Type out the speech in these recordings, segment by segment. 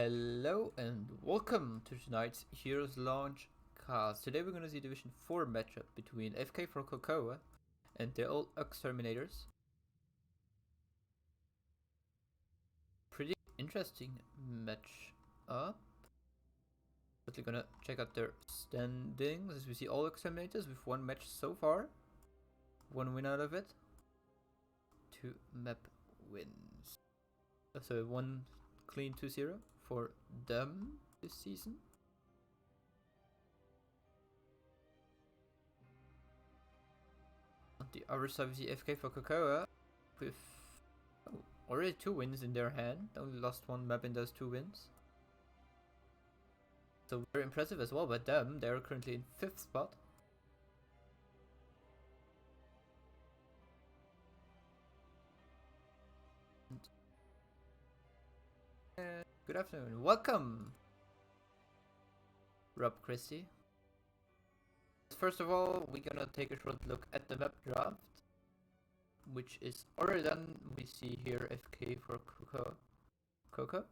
Hello and welcome to tonight's Heroes Launch cast. Today we're going to see Division 4 matchup between AFK for Cocoa and the old Exterminators. Pretty interesting matchup. Quickly gonna check out their standings. As we see all Exterminators with one match so far. One win out of it. 2 map wins. So one clean 2-0 for them this season. On the other side, we see FK for Cocoa with already 2 wins in their hand. Only lost 1 map in those 2 wins. So very impressive as well by them. They're currently in 5th spot. Good afternoon. Welcome, Rob Christie. First of all, we're gonna take a short look at the map draft, which is already done. We see here FK for Coco.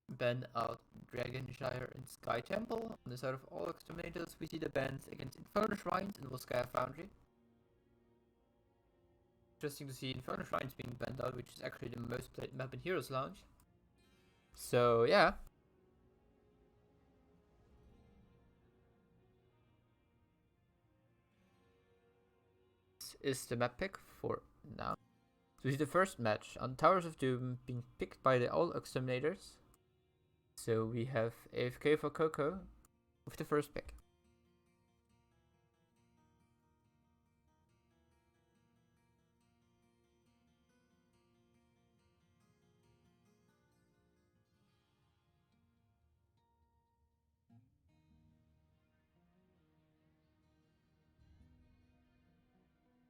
Ban out Dragonshire and Sky Temple. On the side of all Exterminators, we see the bans against Inferno Shrines and Volskaya Foundry. Interesting to see Inferno Shrines being banned out, which is actually the most played map in Heroes Launch. So yeah. This is the map pick for now. So we see the first match on Towers of Doom being picked by the all Exterminators. So we have AFK for Coco with the first pick.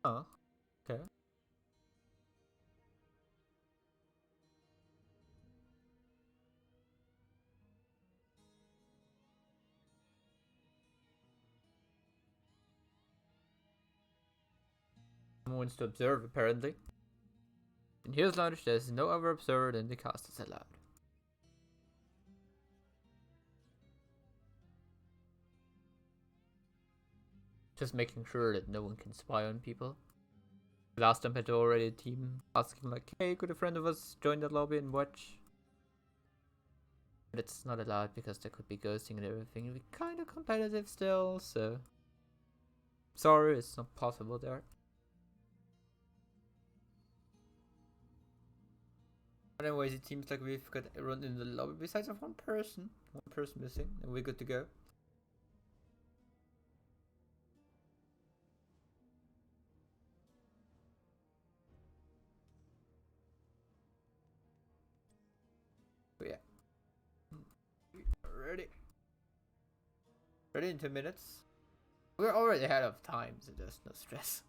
Oh, okay. Someone wants to observe apparently. In Heroes Launch, there's no other observer than the cast is allowed. Just making sure that no one can spy on people. Last time had already a team asking like, hey, could a friend of us join the lobby and watch? But it's not allowed because there could be ghosting and everything. We're kind of competitive still, so sorry, it's not possible there. But anyways, it seems like we've got everyone in the lobby besides of one person missing, and we're good to go. But yeah, ready. Ready in 2 minutes. We're already ahead of time, so there's no stress.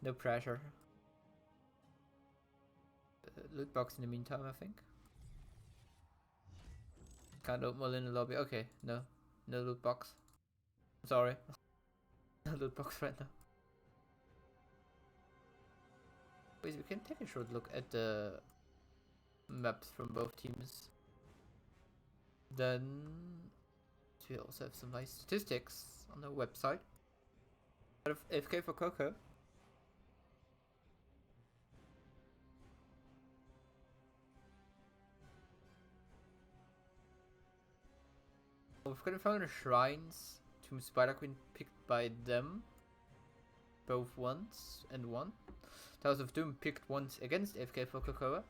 No pressure. Loot box in the meantime, I think. Can't open well in the lobby. Okay, no loot box. Sorry. No loot box right now. Wait, we can take a short look at the maps from both teams. Then we also have some nice statistics on the website. Out of AFK for Coco. We've got Inferno Shrines, Tomb Spider Queen picked by them. Both once and one. Towers of Doom picked once against AFK for Cocoa.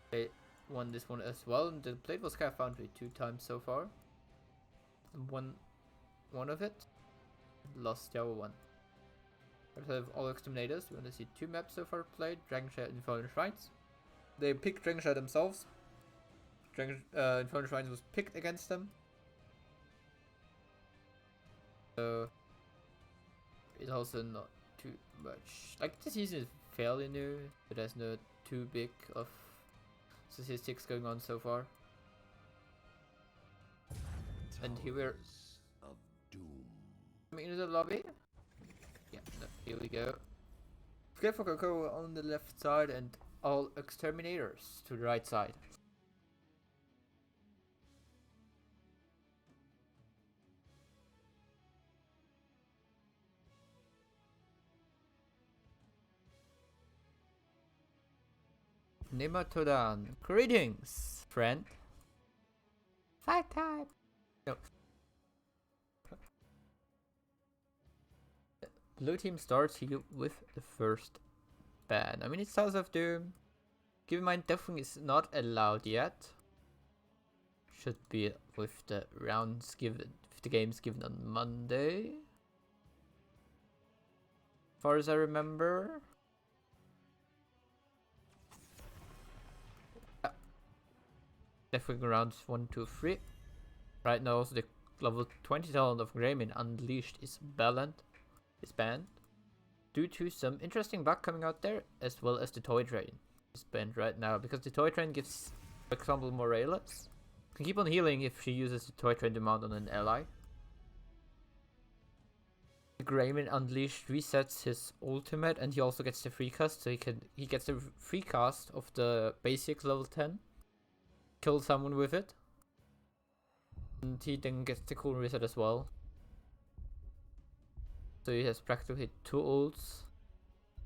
They won this one as well, and the played was Volskaya Foundry 2 times so far. Won one of it, lost the other one. Outside of all Exterminators, we want to see 2 maps so far played, Dragonshire and Inferno Shrines. They picked Dragonshire themselves. Inferno Shrines was picked against them. So it's also not too much. Like, the season is fairly new, but there's no too big of statistics going on so far. And here we're coming into the lobby. Yeah, no, here we go. Get for Cocoa on the left side and all Exterminators to the right side. Nematodan. Greetings, friend. Fight time. No. Blue team starts here with the first ban. I mean, it's House of Doom. Keep in mind, deathwing is not allowed yet. Should be with the rounds given, with the games given on Monday. As far as I remember. Deathwing rounds 1, 2, 3. Right now, also the level 20 talent of Greymin Unleashed is banned. Due to some interesting bug coming out there, as well as the toy train is banned right now, because the toy train gives, for example, Morales can keep on healing if she uses the toy train to mount on an ally. Greymin Unleashed resets his ultimate, and he also gets the free cast, so he gets the free cast of the basic level 10. Kill someone with it, and he then gets the cool reset as well. So he has practically 2 ults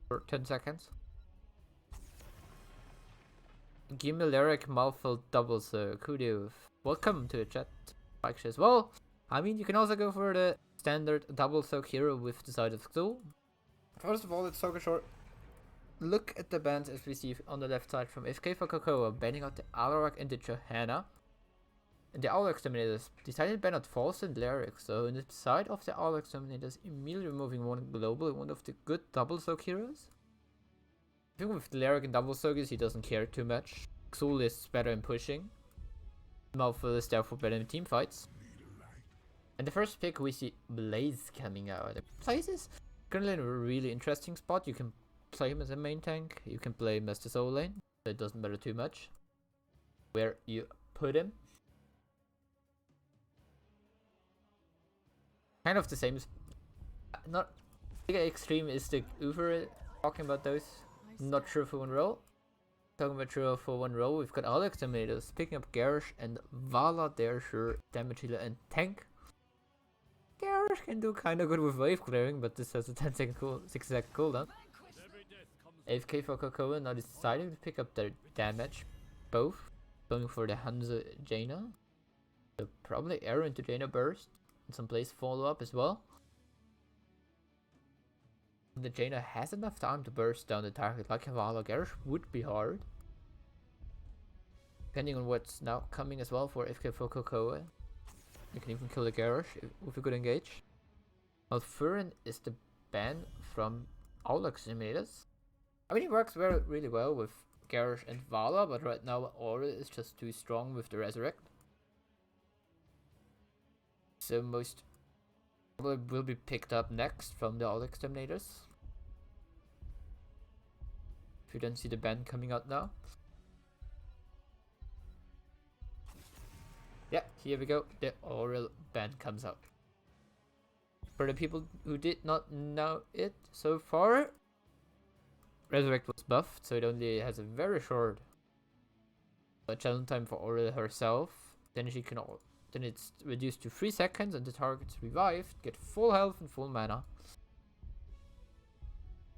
for 10 seconds. Gimileric Malfil double so kudos. Welcome to the chat, Spike as well. I mean, you can also go for the standard double soak hero with the side of Xul. First of all, let's talk a short look at the bans as we see on the left side from AFK for Cocoa, banning out the Alarak and the Johanna. And the Owl Exterminators decided to ban out False and Lyric, so in the side of the Owl Exterminators, immediately removing one global, one of the good double soak heroes. I think with Lyric and double soakers, he doesn't care too much. Xul is better in pushing. Malfil is therefore better in team fights. And the first pick we see Blaze coming out. Blaze is currently in a really interesting spot. You can play him as a main tank, you can play him as the solo lane, so it doesn't matter too much where you put him. Kind of the same as, not Giga Extreme is the Uber talking about those. Not true for one role. Talking about true for one role, we've got all Exterminators picking up Garish and Vala, they're sure damage healer and tank. Garish can do kinda good with wave clearing, but this has a 6 second cooldown. AFK for Cocoa now deciding to pick up their damage, both going for the Hanzo Jaina. So probably arrow into Jaina burst. And some place follow up as well. The Jaina has enough time to burst down the target like Havala. Garish would be hard. Depending on what's now coming as well for AFK for Cocoa. You can even kill the Garish with a good engage. Malfurin is the ban from all Exterminators. I mean, it works really well with Garish and Vala, but right now Aura is just too strong with the Resurrect. So most probably will be picked up next from the all Exterminators. If you don't see the ban coming out now. Yeah, here we go. The oral ban comes out. For the people who did not know it so far, Resurrect was buffed, so it only has a very short challenge time for Aurel herself. Then she can, then it's reduced to 3 seconds, and the target's revived, get full health and full mana.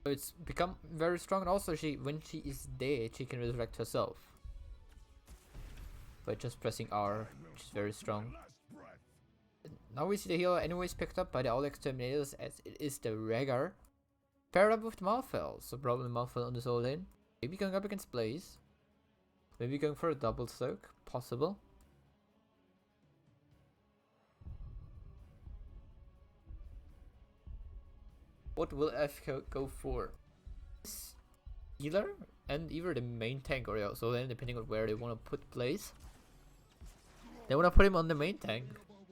So it's become very strong, and also when she is dead, she can resurrect herself by just pressing R, which is very strong. Now we see the healer anyways picked up by the all Exterminators, as it is the Rhaegar. Paired up with Malfil, so probably Malfil on the solo lane. Maybe going up against Blaze. Maybe going for a double soak, possible. What will AFK go for? This healer and either the main tank or the solo lane, depending on where they want to put Blaze. They want to put him on the main tank,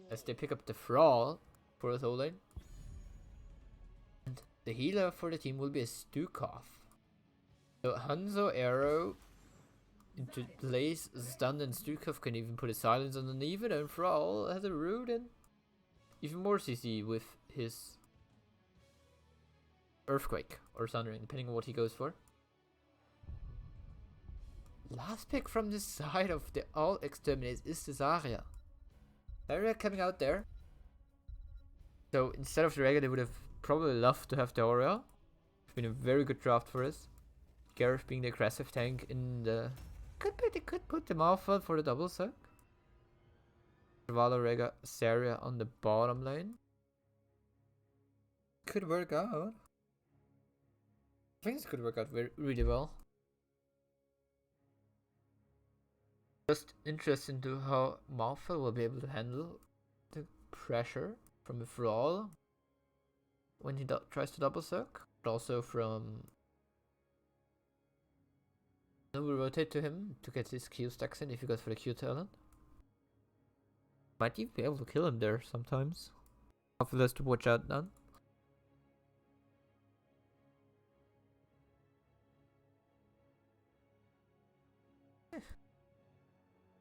as they pick up the Thrall for the solo lane. The healer for the team will be a Stukov. So Hanzo arrow into Blaze stunned, and Stukov can even put a silence underneath it, and Thrall has a root and even more CC with his Earthquake or Sundering, depending on what he goes for. Last pick from the side of the all Exterminators is the Zarya. Zarya coming out there. So instead of the Rhaegar, they would have probably loved to have the Aura. It's been a very good draft for us. Gareth being the aggressive tank in the... They could put them off for the double suck. Valo, Rega, Saria on the bottom lane. Could work out. I think this could work out really well. Just interesting to how Malphite will be able to handle the pressure from a Thrall when he tries to double suck, but also from... We'll rotate to him to get his Q stacks in if he goes for the Q talent. Might even be able to kill him there sometimes. Hopefully that's to watch out then.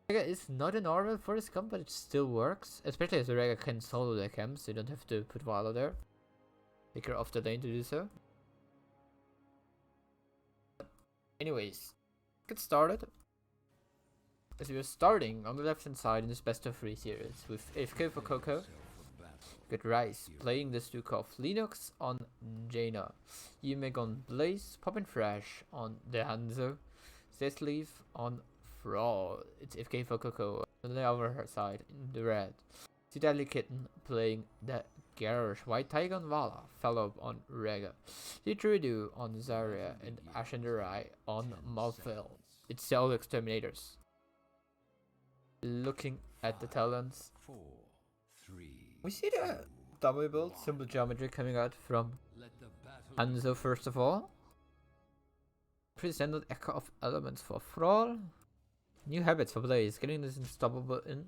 Rega is not an Orwell for this comp, but it still works. Especially as Rega can solo the camp, so you don't have to put Valo there. Take her off the lane to do so. Anyways, get started. As we are starting on the left hand side in this best of 3 series with AFK for Coco. Good Rice playing this Duke of Linux on Jaina. Yumek on Blaze, Poppin' Fresh on the Hanzo, Zesleaf on Thrall. It's AFK for Coco on the other side in the red. Deadly Kitten playing the Garrosh, White Tiger on Vala, Fellow on Rega, Druidu on Zarya, and Ashenderai on Malphite. It's all Exterminators. Looking at the talents, we see the double build, simple geometry coming out from Hanzo first of all. Presented echo of elements for Thrall. New habits for Blaze, getting this unstoppable in.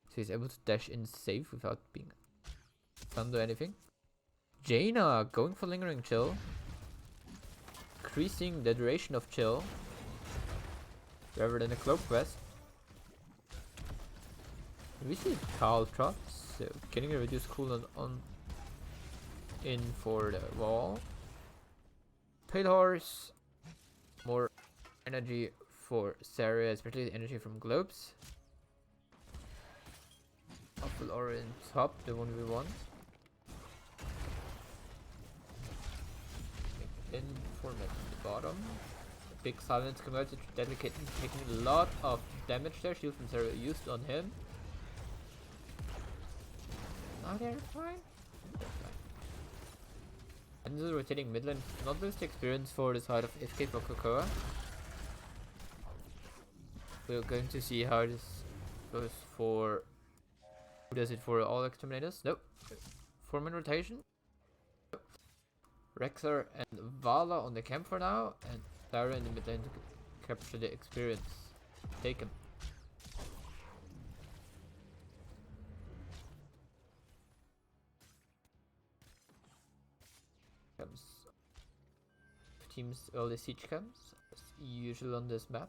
So he's able to dash in safe without being stunned or anything. Jaina going for lingering chill. Increasing the duration of chill. Rather than a cloak quest. We see Carl traps, so getting a reduced cooldown on in for the wall. Pale Horse, more energy for Saria, especially the energy from globes. Awful aura in top, the 1v1. In format at the bottom. A big silence converted to Deadly Kitten, taking a lot of damage there. Shield from Saria used on him. Now they're fine. And this is rotating mid lane, not lose the experience for the side of AFK for Cocoa. We're going to see how this goes for... Who does it for all Exterminators? Nope. 4-man rotation. Nope. Rexar and Vala on the camp for now, and Clara in the mid lane to capture the experience. Take him. Teams early siege camps, as usual on this map.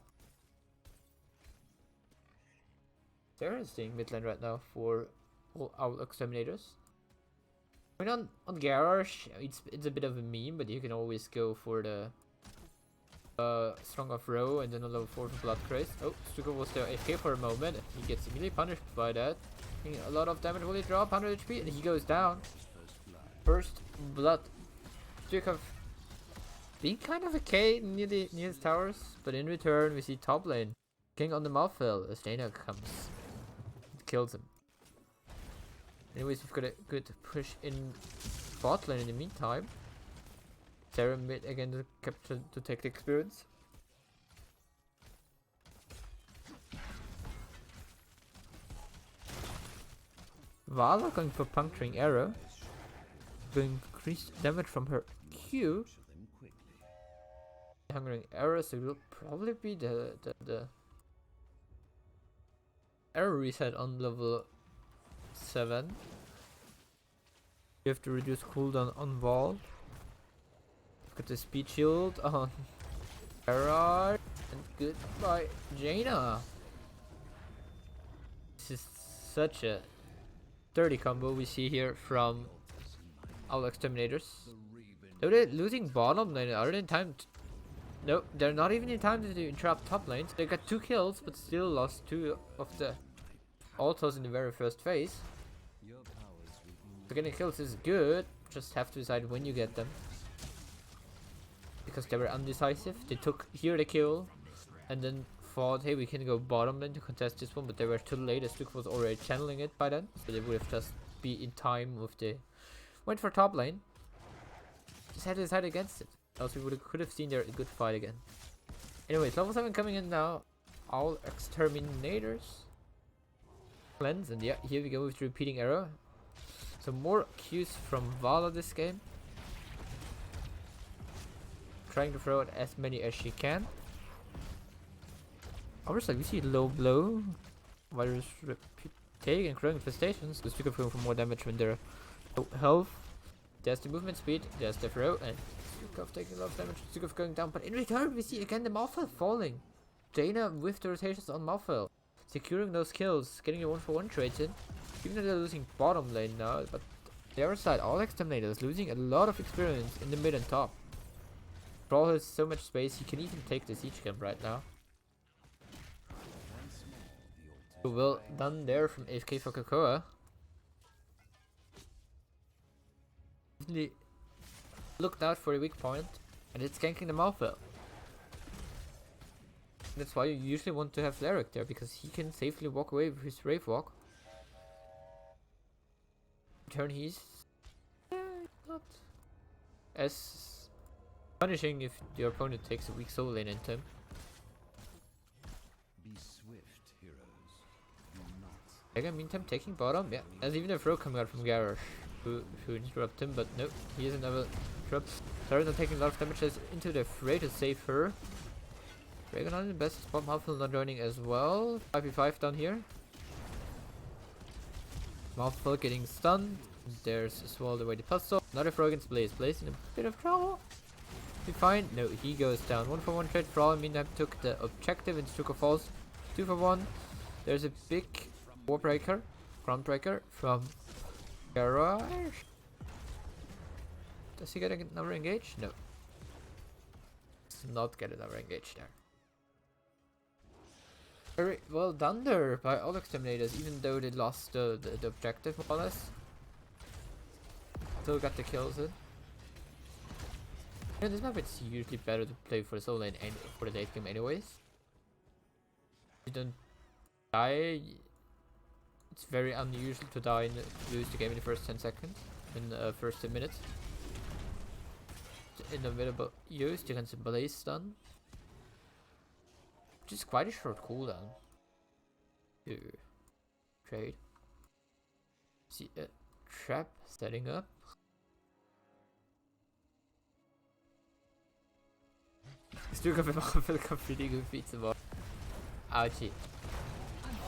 Sarah is staying mid lane right now for all our Exterminators. I mean on Garrosh, it's a bit of a meme, but you can always go for the Strong of Row and then a level 4 for Blood Craze. Oh, Stuka was there AFK for a moment. He gets immediately punished by that. A lot of damage will he drop, 100 HP, and he goes down. First blood. Stuka being kind of okay near his towers, but in return we see top lane King on the Malphite as Jaina comes and kills him. Anyways, we've got a good push in bot lane in the meantime. Sarah mid again to capture to take the experience. Vala going for puncturing arrow, going increased damage from her Q. Hungering arrows, it will probably be the arrow reset on level 7. You have to reduce cooldown on wall. Got the speed shield on Gerard, and goodbye Jaina. This is such a dirty combo we see here from our Exterminators. Though they're losing bottom lane, are they in time to... No, they're not even in time to interrupt top lanes. They got 2 kills, but still lost 2 of the autos in the very first phase. So getting kills is good, just have to decide when you get them. because they were undecisive. They took here the kill, and then thought, hey, we can go bottom lane to contest this one, but they were too late as Duke was already channeling it by then, so they would have just be in time with the... Went for top lane. Just had to decide against it, else we could have seen there a good fight again. Anyways, level 7 coming in now. All Exterminators. Cleanse, and yeah, here we go with the repeating arrow. So more Qs from Vala this game. Trying to throw out as many as she can. Ours, like, we see low blow. Virus take and growing infestations. The Stukov going for more damage when they're low health. There's the movement speed, there's the throw, and Stukov taking a lot of damage. Stukov going down, but in return we see again the Malphite falling. Jaina with the rotations on Malphite, securing those kills, getting a 1-for-1 trades in. Even though they're losing bottom lane now, but the other side, all Exterminators losing a lot of experience in the mid and top. Brawl has so much space, he can even take the siege camp right now. So well done there from AFK for Cocoa. Definitely looked out for a weak point, and it's ganking the Malphite. That's why you usually want to have Larrick there, because he can safely walk away with his Wraith Walk. Turn he's not as punishing if your opponent takes a weak soul lane into him. Be swift, heroes. Again, meantime taking bottom, yeah. There's even a throw coming out from Garrosh who interrupt him, but no, he is another drop. Sarah's not taking a lot of damages into the fray to save her. Dragon on the best spot, Malphite not joining as well. 5v5 down here. Malphite getting stunned. There's as well the way to puzzle. Another throw against Blaze. Blaze in a bit of trouble. Be fine. No, he goes down. 1-for-1 trade. Brawl meantime took the objective and Stuka falls. 2-for-1. There's a big Warbreaker, Groundbreaker from Garage. Does he get another engage? No. Does not get another engage there. Very well done there by all Exterminators, even though they lost the objective more or less. Still got the kills in. Yeah, this map it's usually better to play for the solo lane and for the late game anyways. You don't die. It's very unusual to die and lose the game in the first 10 seconds, in the first 10 minutes. Inevitable used against a Blaze stun, which is quite a short cooldown to trade. See a trap setting up. Still got the completely goofy tomorrow. Ouchie.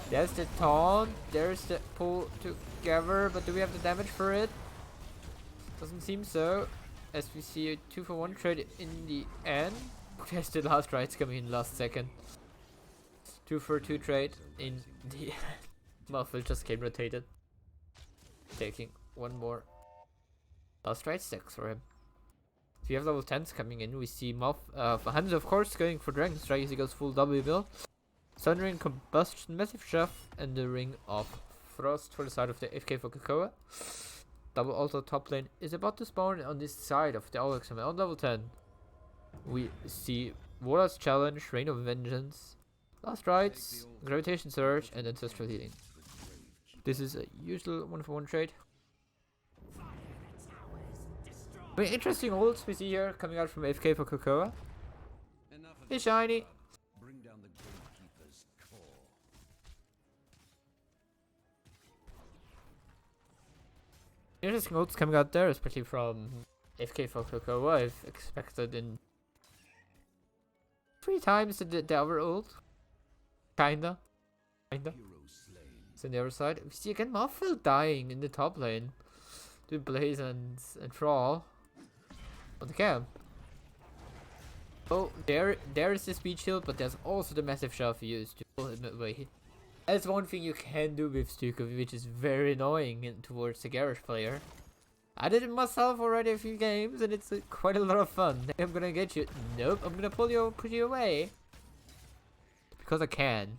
There's the taunt, there's the pull together, but do we have the damage for it? Doesn't seem so. As we see a 2-for-1 trade in the end. There's the last rights coming in last second. 2-for-2 trade in the end. Malphite just came rotated. Taking one more. Last right stacks for him. If you have level 10s coming in, we see Hans of course going for Dragon Strike as he goes full W build. Sundering Combustion, Massive Chef, and the Ring of Frost for the side of the FK for Cocoa. Double Altar top lane is about to spawn on this side of the Alex on level 10. We see Warlord's Challenge, Reign of Vengeance, Last Rites, Gravitation Surge, and Ancestral Healing. This is a usual 1-for-1 trade. Very interesting ults we see here coming out from AFK for Cocoa. Hey Shiny! Interesting ults coming out there, especially from AFK for Cocoa. I've expected in 3 times the other ult. Kinda. So on the other side, we see again Malphite dying in the top lane to Blaze and Thrall on the camp. Oh, there is the speed shield, but there's also the massive shove used to pull him away. That's one thing you can do with Stukov, which is very annoying towards the Garage player. I did it myself already a few games, and it's quite a lot of fun. I'm gonna get you. Nope, I'm gonna push you away. Because I can.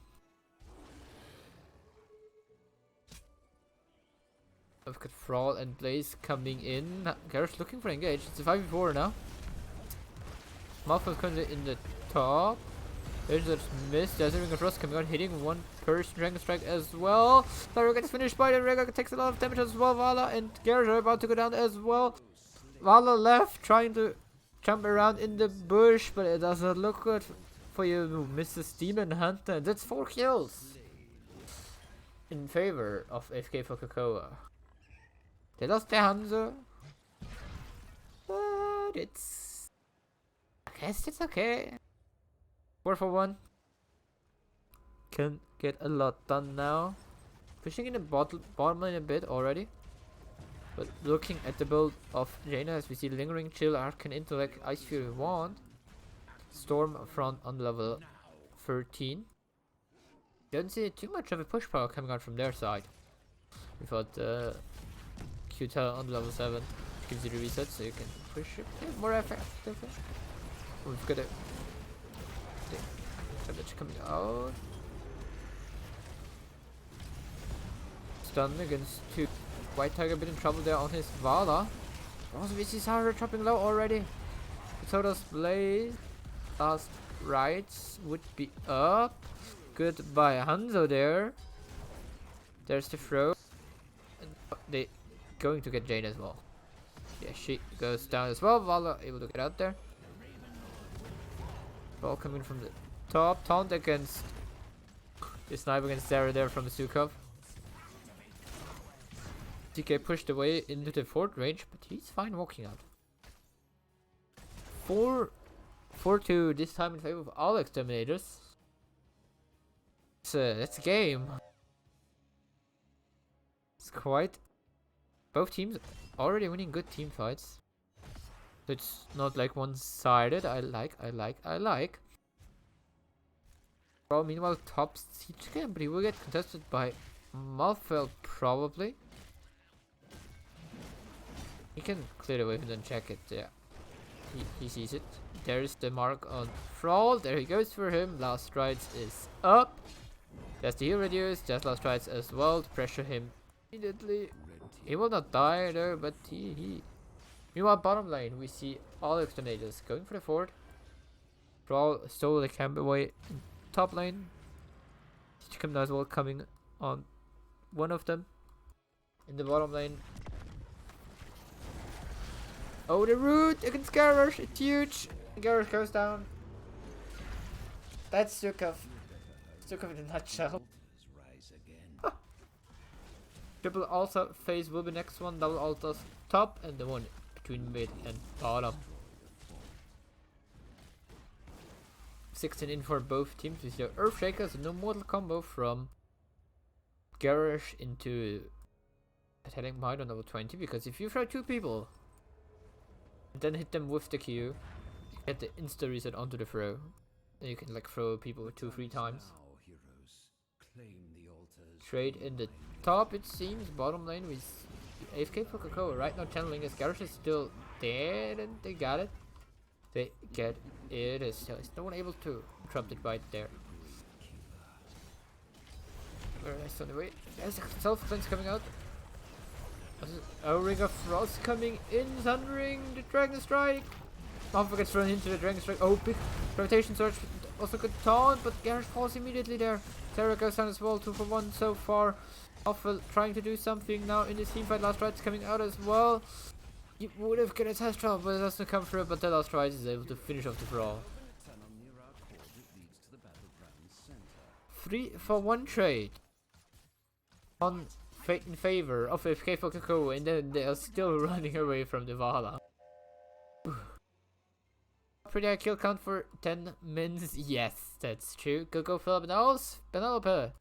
I've got Thrall and Blaze coming in. Garage looking for engage. It's a 5v4 now. Malfoy's currently in the top. There's a miss. There's a Ring of Frost coming out, hitting one person. Dragon Strike as well. Lyra gets finished by the Rega, takes a lot of damage as well. Vala and Garrett are about to go down as well. Vala left, trying to jump around in the bush, but it doesn't look good for you, Mrs. Demon Hunter. That's 4 kills in favor of AFK for Cocoa. They lost their Hanzo, but it's... I guess it's okay. 4 for 1. Can get a lot done now. Pushing in the bottom lane a bit already. But looking at the build of Jaina, as we see Lingering Chill, Arcane Intellect, Ice Fury Wand, Storm Front on level 13. Don't see too much of a push power coming out from their side. We thought Q-Tel on level 7 gives you the reset so you can push it more effectively. We've got a damage coming out. Stun against 2. White Tiger a bit in trouble there on his Vala. Also we see Sarah dropping low already. So does Blaze. Last rights would be up. Goodbye Hanzo there. There's the throw. And they going to get Jane as well. Yeah, she goes down as well. Vala able to get out there. Ball coming from the top. Taunt against the sniper against Sarah there from the Sukov. TK pushed away into the 4th range, but he's fine walking out. 4-2 this time in favor of all Exterminators. That's a game. It's quite... Both teams already winning good team fights. It's not like one-sided. I like. Well, meanwhile, top siege game, but he will get contested by Malfoy probably. He can clear the weapon and check it. Yeah, he sees it. There's the mark on Thrall. There he goes for him. Last Strides is up. There's the heal reduce. There's Last Strides as well to pressure him immediately. He will not die though, but he. Meanwhile, bottom lane we see all Exterminators going for the fort. Thrall stole the camp away in top lane. Siege as well coming on one of them in the bottom lane. Oh, the root against Garrosh, it's huge. Garrosh goes down. That's Sukov. Sukov in a nutshell. Triple Alta phase will be next one. Double Altas top and the one between mid and bottom. 16 in for both teams with your Earthshakers. No mortal combo from Garrosh into attacking Might on level 20, because if you throw 2 people and then hit them with the Q, you get the insta reset onto the throw. Then you can like throw people 2-3 times. Trade in the top, it seems. Bottom lane with AFK for Cocoa. Right now channeling his Garrosh is still dead and they got it. They get it. Is no one able to interrupt it right there. Very nice on the way. There's a self-cleanse coming out. A Ring of Frost coming in, thundering the Dragon Strike. Malfoy gets thrown into the Dragon Strike. Oh, big Gravitation Surge. Also good taunt, but Garrosh falls immediately there. Terra goes down as well, 2 for 1 so far. Malfoy trying to do something now in this team fight. Last Ride's coming out as well. You would have got a test drop, but it doesn't come through. But the Last Ride is able to finish off the brawl. 3 for 1 trade on Fate in favor of AFK for Cocoa, and then they are still running away from the Vala. Pretty high kill count for 10 mins. Yes, that's true. Go Penelope.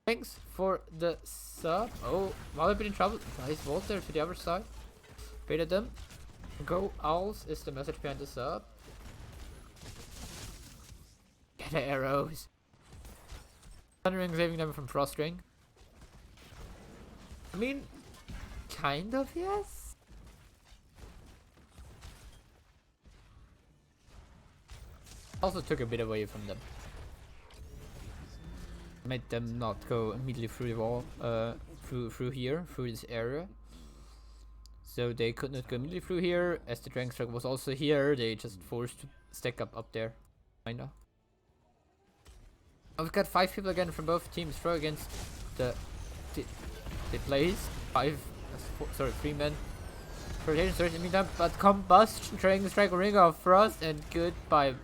Thanks for the sub. Oh, Vala been in trouble. Nice vault there to the other side. Baited them. Go Owls is the message behind the sub. Get the arrows. Thundering saving them from Frost Ring. I mean, kind of, yes. Also took a bit away from them. Made them not go immediately through the wall, through here, through this area. So they could not go immediately through here. As the Dragon Strike was also here, they just forced to stack up there. Kinda. Oh, we've got 5 people again from both teams throw against the plays. 3 men. Rotation starts in the meantime, but Combustion, Dragon Strike, Ring of Frost, and goodbye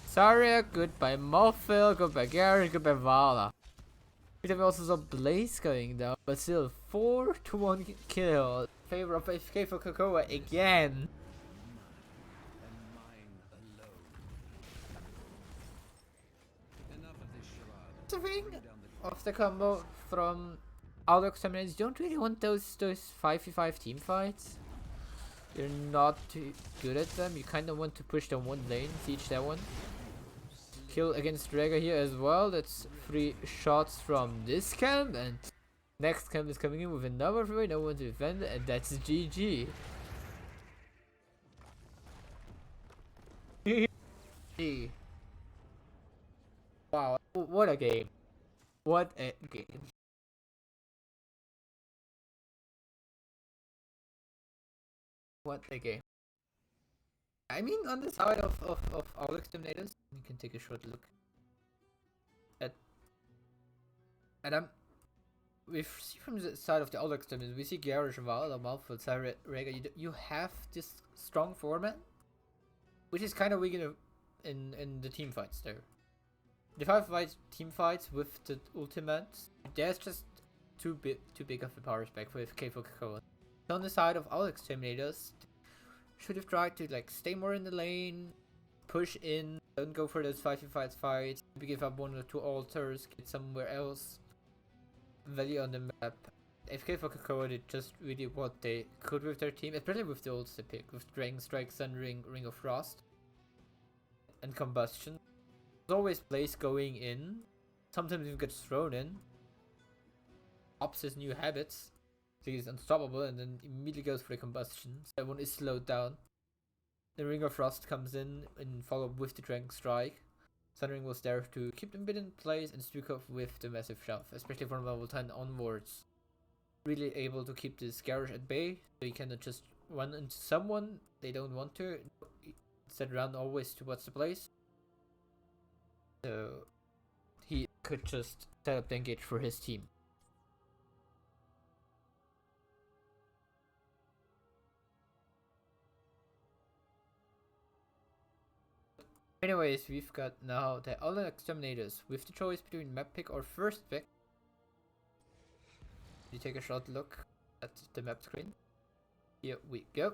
Zarya, goodbye Morphil, goodbye Garrett, goodbye Vala. We also saw Blaze going down, but still 4-1 kill in favor of AFK for Cocoa again. The thing of the combo from all the Exterminators, you don't really want those 5v5 team fights. You're not too good at them. You kind of want to push them one lane, siege that one. Kill against Rega here as well. That's 3 shots from this camp, and next camp is coming in with another 3. No one to defend, and that's GG. Wow, what a game. What a game. What a game. I mean, on the side of all Exterminators, you can take a short look at we see from the side of the all Exterminators, we see Garrosh, Vala, Malfoy, Zarya, Rega. You have this strong format, which is kind of weak in the team fights there. The 5v5 team fights with the ultimates, there's just too big of a power spec for AFK for Cocoa. On the side of all Exterminators, should have tried to like stay more in the lane, push in, don't go for those 5v5 fights, maybe give up 1 or 2 altars, get somewhere else, value on the map. AFK for Cocoa did just really what they could with their team, especially with the ults they pick, with Dragon Strike, Sun Ring, Ring of Frost, and Combustion. There's always Blaze going in, sometimes he gets thrown in, ops his new habits. So he's unstoppable and then immediately goes for the Combustion. So everyone is slowed down. The Ring of Frost comes in and follow up with the Dragon Strike. Sunring was there to keep them in place and streak off with the massive shove, especially from level 10 onwards. Really able to keep this Garrosh at bay, so you cannot just run into someone they don't want to. Instead run always towards the place. So he could just set up the engage for his team. Anyways, we've got now the other Exterminators with the choice between map pick or first pick. You take a short look at the map screen. Here we go.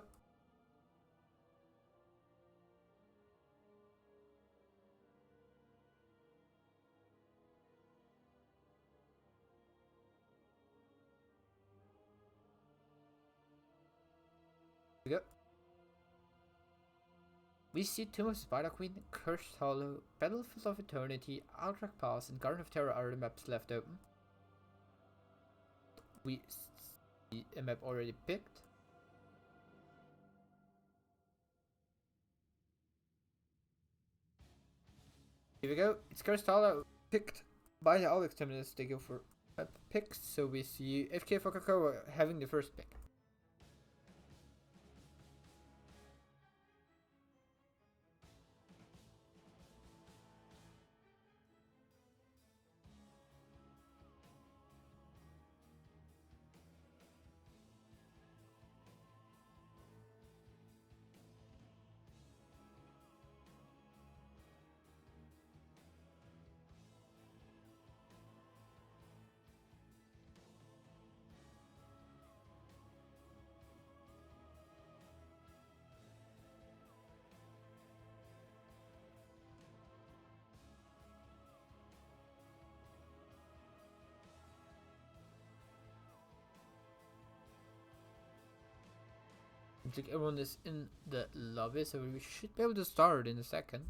Here we go. We see Tomb of Spider Queen, Cursed Hollow, Battlefield of Eternity, Alterac Pass, and Garden of Terror are the maps left open. We see a map already picked. Here we go. It's Cursed Hollow picked by the all Exterminators. They go for map picks. So we see FK for Cocoa having the first pick. Looks like everyone is in the lobby, so we should be able to start in a second.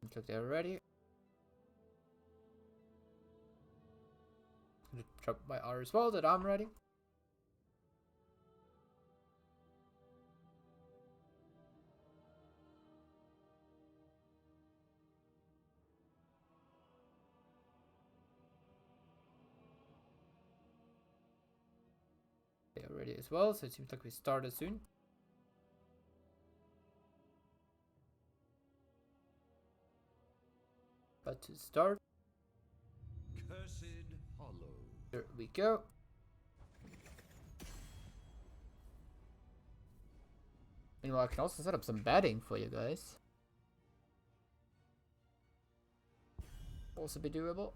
Looks like they're ready. drop my R as well that I'm ready. They are ready as well, so it seems like we started soon. About to start. Cursed Hollow. Here we go. Meanwhile, I can also set up some batting for you guys. Also be doable.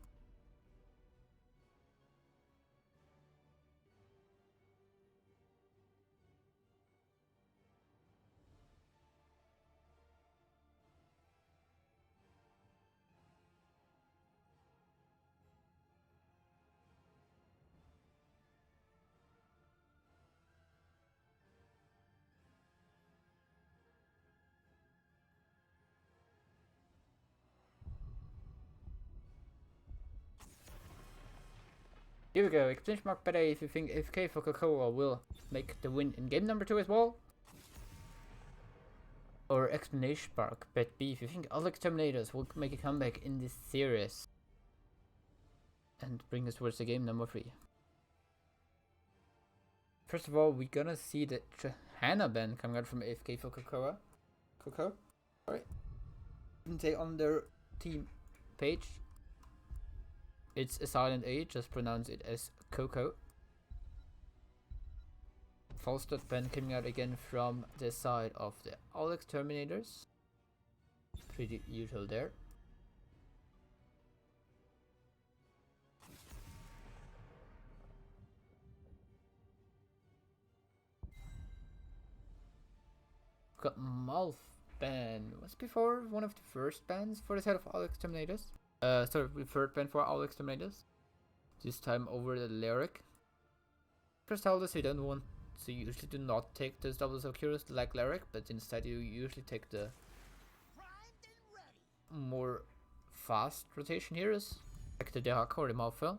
Here we go, exchange mark bet A if you think AFK for Cocoa will make the win in game number 2 as well. Or explanation mark bet B if you think all Exterminators will make a comeback in this series. And bring us towards the game number 3. First of all, we're gonna see the Hannah ban coming out from AFK for Cocoa. Alright. Didn't say on their team page. It's a silent A, just pronounce it as Coco. False dot ban coming out again from the side of the all Exterminators. Pretty usual there. Got Mouth ban. Was before one of the first bans for the side of all Exterminators. Sorry, the third ban for all Exterminators. This time over the Lyric. First Elders you don't want, so you usually do not take those doubles of curious like Lyric, but instead you usually take the more fast rotation heroes, like the Dehaka or the Malfell.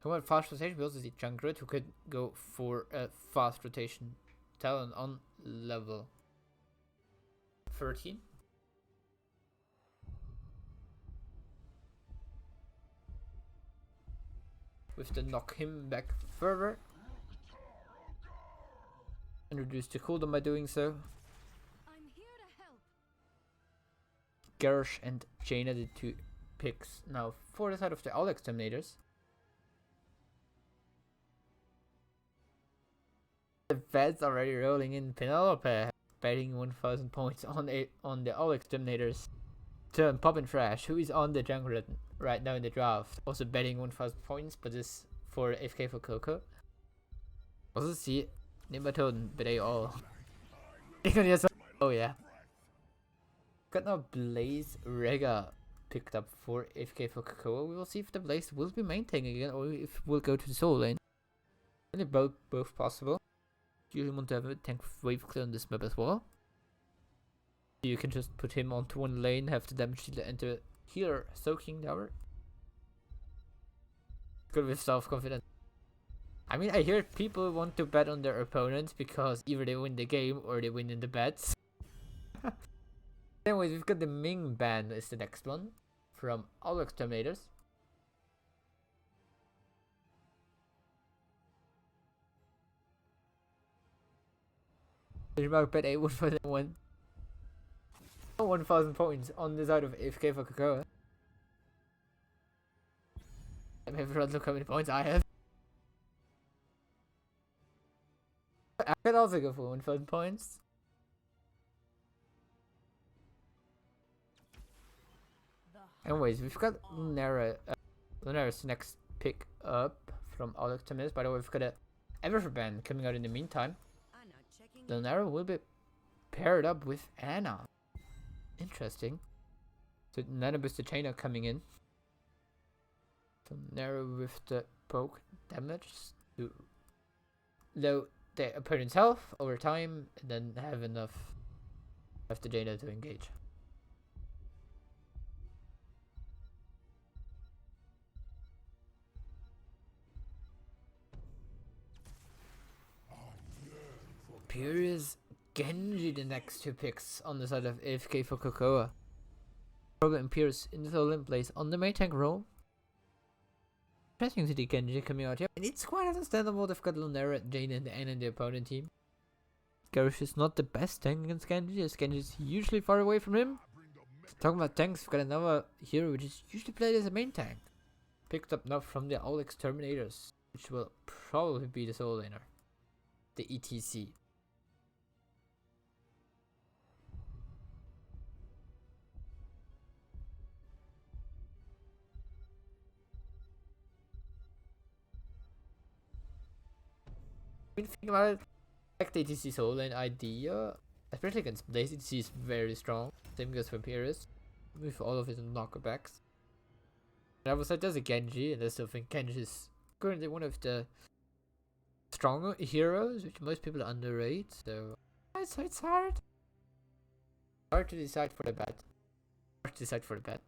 Who had fast rotation, we also see Junkrat who could go for a fast rotation talent on level 13. With the knock him back further. And reduce the cooldown by doing so. I'm here to help. Gersh and Jaina, the 2 picks now for the side of the all Exterminators. The bet's already rolling in. Penelope betting 1000 points on the all Exterminators. Turn Pop and Trash, who is on the Junkrat right now in the draft, also betting 1000 points, but this for AFK for Coco. Also see Nematoden bet A all. Oh yeah. Got now Blaze Rega picked up for AFK for Cocoa. We will see if the Blaze will be maintained again or if we'll go to the solo lane. And they're both possible. Usually want to have a tank wave clear on this map as well. You can just put him onto one lane, have the damage dealer enter here, soaking tower. Good with self-confidence. I mean, I hear people want to bet on their opponents because either they win the game or they win in the bets. Anyways, we've got the Ming ban is the next one from all Exterminators. Bet A would for the 1000 points on the side of AFK for Cocoa. Let me have a look how many points I have. I could also go for 1000 points. Anyways, we've got Lunara's next pick up from all Exterminators. By the way, we've got a Everfer ban coming out in the meantime. Lunara will be paired up with Anna. Interesting. So Nana Booster Chainer coming in. So narrow with the poke damage to low the opponent's health over time and then have enough of the Jaina to engage. Imperious Genji the next 2 picks on the side of AFK for Cocoa. Probably Imperious in the solo lane plays on the main tank role. Interesting to see Genji coming out here. And it's quite understandable they've got Lunera, Jane and Anna in the opponent team. Garrosh is not the best tank against Genji, as Genji is usually far away from him. Talking about tanks, we've got another hero which is usually played as a main tank. Picked up now from the all Exterminators, which will probably be the solo laner. The ETC. Been thinking about it, like the ETC solo lane idea, especially against Blaze. ETC is very strong. Same goes for Imperious, with all of his knockbacks. And I was like, there's a Genji, and I still think Genji is currently one of the stronger heroes, which most people underrate. So it's hard to decide for the bet. Hard to decide for the bet.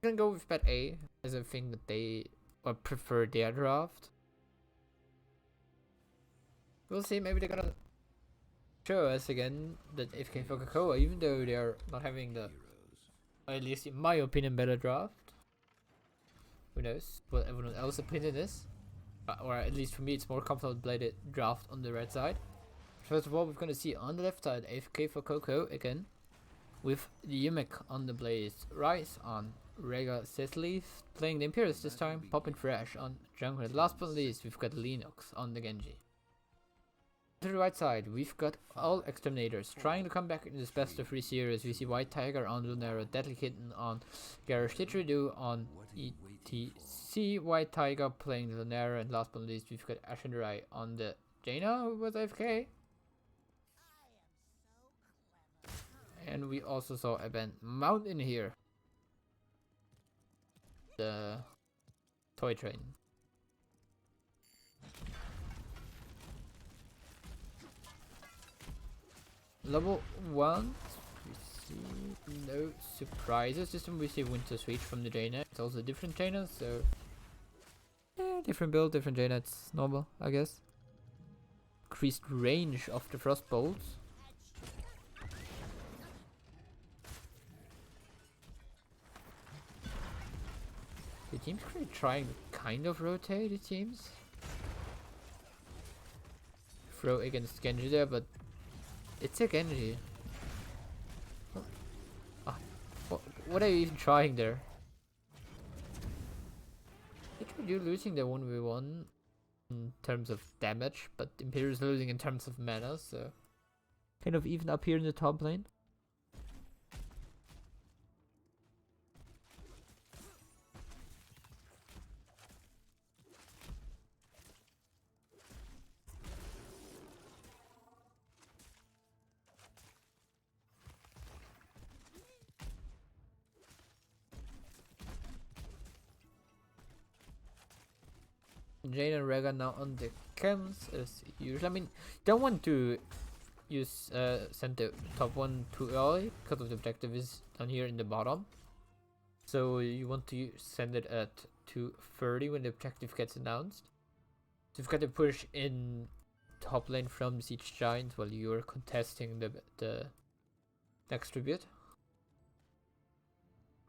I'm gonna go with bet A, as I think that they prefer their draft. We'll see, maybe they're gonna show us again that AFK for Cocoa, even though they're not having the, at least in my opinion, better draft. Who knows what everyone else's opinion is. Or at least for me, it's more comfortable to play the draft on the red side. First of all, we're gonna see on the left side AFK for Cocoa again, with the Yumek on the Blaze, Rise on Rega Cecily, playing the Imperious this time, Pop and Fresh on Junkrat. Last but not least, we've got Linux on the Genji. To the right side, we've got all Exterminators trying to come back in this best of 3 series. We see White Tiger on Lunera, Deadly Kitten on Garrosh, Didgeridoo on ETC, White Tiger playing the Lunera, and last but not least, we've got Ashenrai on the Jaina, who was AFK. And we also saw a band Mount in here. The toy train. Level 1, we see no surprises. This time we see Winter Switch from the Jaina. It's also a different Jaina, so yeah, different build, different Jaina. It's normal, I guess. Increased range of the Frost Bolts. The team's really trying to kind of rotate, it seems. Throw against Genji there, but it's a Genji. What are you even trying there? You're losing the 1v1 in terms of damage, but Imperial is losing in terms of mana, so kind of even up here in the top lane. Jane and Rega now on the camps as usual. I mean, don't want to use send the top one too early because of the objective is down here in the bottom. So you want to send it at 2:30 when the objective gets announced. So you've got to push in top lane from Siege Giant while you're contesting the next tribute.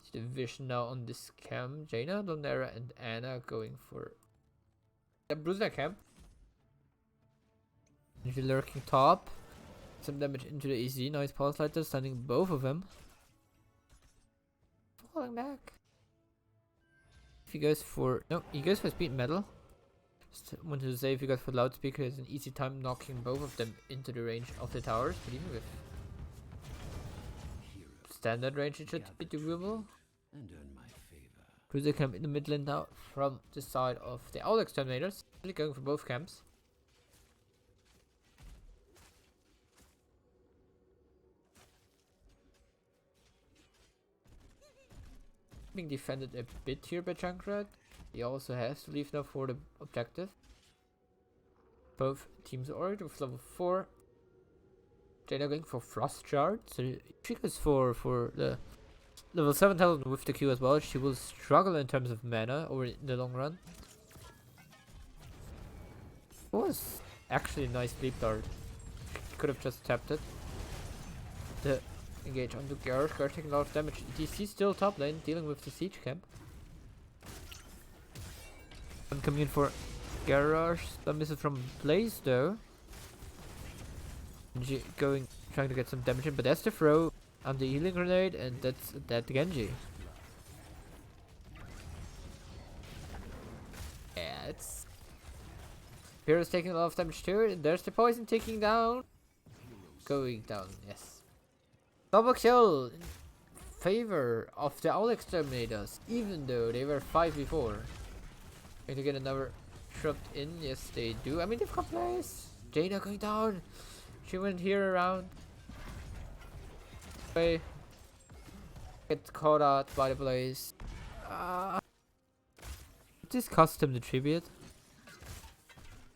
See the vision now on this camp. Jaina, Lunera, and Anna going for the Bruiser camp. If you're lurking top, some damage into the EZ. Nice pulse lighter, stunning both of them. Falling back. If he goes for he goes for speed metal. Just wanted to say if he goes for loudspeaker, it's an easy time knocking both of them into the range of the towers. But even with standard range, it should be doable. Bruiser camp in the mid lane now from the side of the all Exterminators. Really going for both camps. Being defended a bit here by Junkrat. He also has to leave now for the objective. Both teams are already with level 4. Jaina going for Frost Shard. So she goes for the level 7 talent with the Q as well. She will struggle in terms of mana over in the long run. It was actually a nice sleep dart. Could have just tapped it. The engage onto Garrosh. Garrosh taking a lot of damage. DC still top lane, dealing with the siege camp. I'm coming in for Garrosh. Some misses from Blaze though. Genji trying to get some damage in, but that's the throw on the healing grenade, and that's that Genji. Yeah, it's Hero's taking a lot of damage too, and there's the poison ticking down. Going down, yes. Double kill in favor of the all Exterminators, even though they were 5 before. Going to get another shoved in, yes they do. I mean, they've got Blaze. Jaina going down. She went here around. Get caught out by the Blaze. Just cost him the tribute.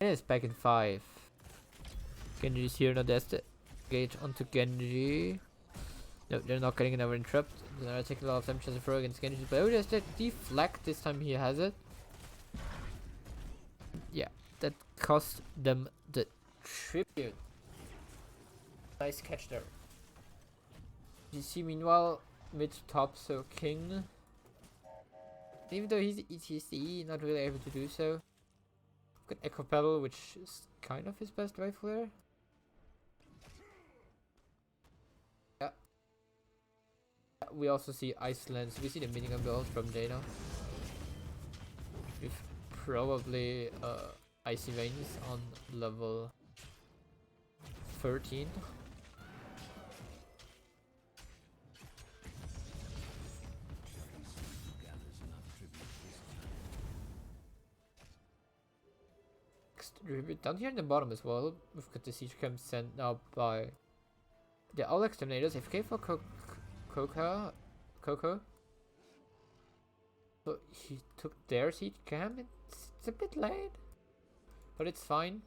And it's back in 5. Genji's here, now there's the engage onto Genji. No, they're not getting another interrupt. They're taking a lot of damage as a throw against Genji. But oh, there's the deflect. This time he has it. Yeah, that cost them the tribute. Nice catch there. You see, meanwhile, mid top, so King. Even though he's ETC, not really able to do so. Got Echo Pedal, which is kind of his best rifle there. Yeah. We also see Iceland, so we see the minigun build from Jaina. With probably Icy Veins on level 13. Down here in the bottom as well, we've got the siege camp sent now by the all Exterminators. AFK for Coco. So he took their siege camp. It's a bit late, but it's fine,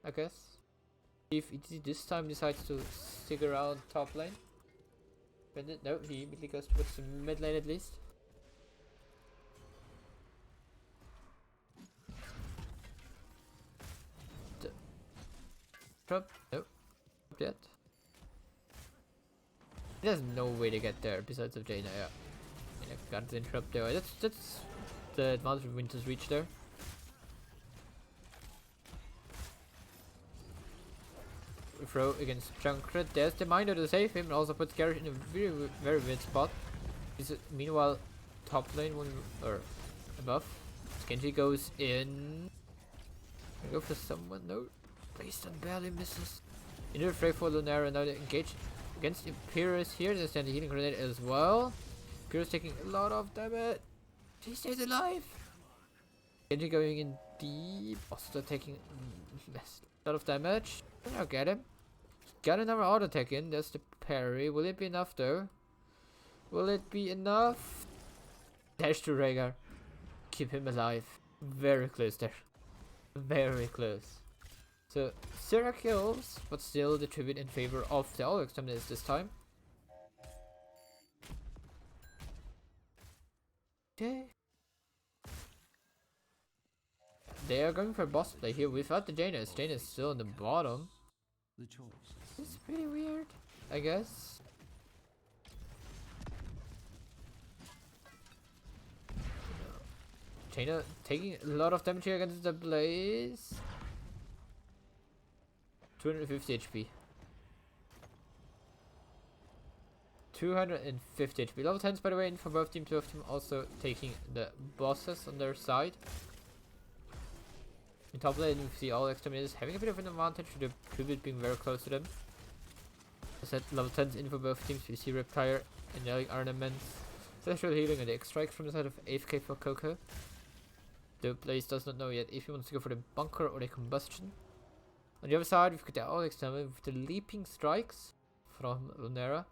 I guess. If it this time decides to stick around top lane, no, he immediately goes towards the mid lane at least. Drop? Nope. Not yet. There's no way to get there besides of Jaina, yeah. And I got the interrupt there. That's the advantage of Winter's Reach there. Throw against Junkrat. There's the Minder to save him and also puts Garrosh in a very, very weird spot. Meanwhile, top lane one or above. Genji goes in. Go for someone. No. Based on barely misses. Into fray for Lunara, now they engage against Imperius here. There's then the healing grenade as well. Imperius taking a lot of damage. He stays alive. Genji going in deep. Also taking a lot of damage. Now get him. Got another auto attack in. There's the parry. Will it be enough though? Will it be enough? Dash to Rhaegar. Keep him alive. Very close there. Very close. So, Sarah kills, but still the tribute in favor of the all Exterminators this time. Okay. They are going for boss play here without the Jaina. Jaina is still in the bottom. The choice. This is pretty weird, I guess. Jaina taking a lot of damage here against the Blaze. 250 HP. 250 HP. Level 10s by the way in for both teams. Both teams also taking the bosses on their side. In top lane we see all Exterminators having a bit of an advantage with the tribute being very close to them. As I said, level 10s in for both teams. We see Reptire and yelling ornaments. Celestial healing and the X strike from the side of AFK for Coco. The Blaze does not know yet if he wants to go for the bunker or the combustion. On the other side, we've got the all Exterminator with the leaping strikes from Lunara.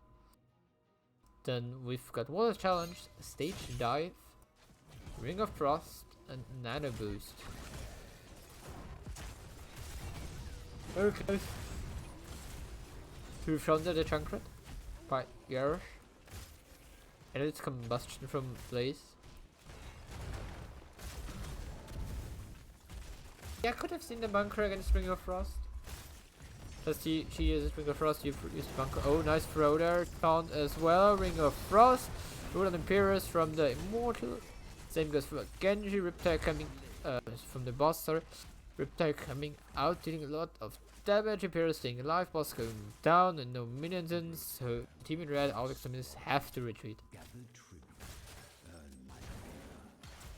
Then we've got Water Challenge, Stage Dive, Ring of Frost, and Nano Boost. Very close to front of the Junkrat by Garrosh. It's combustion from Blaze. Yeah, I could have seen the bunker against Ring of Frost. Does she uses Ring of Frost, you use bunker. Oh, nice throw there. Taunt as well. Ring of Frost. Root on Imperius from the Immortal. Same goes for Genji. Riptide coming from the boss, sorry. Riptide coming out, dealing a lot of damage. Imperius staying alive, boss going down, and no minions in, so Team in Red, all exterminators have to retreat.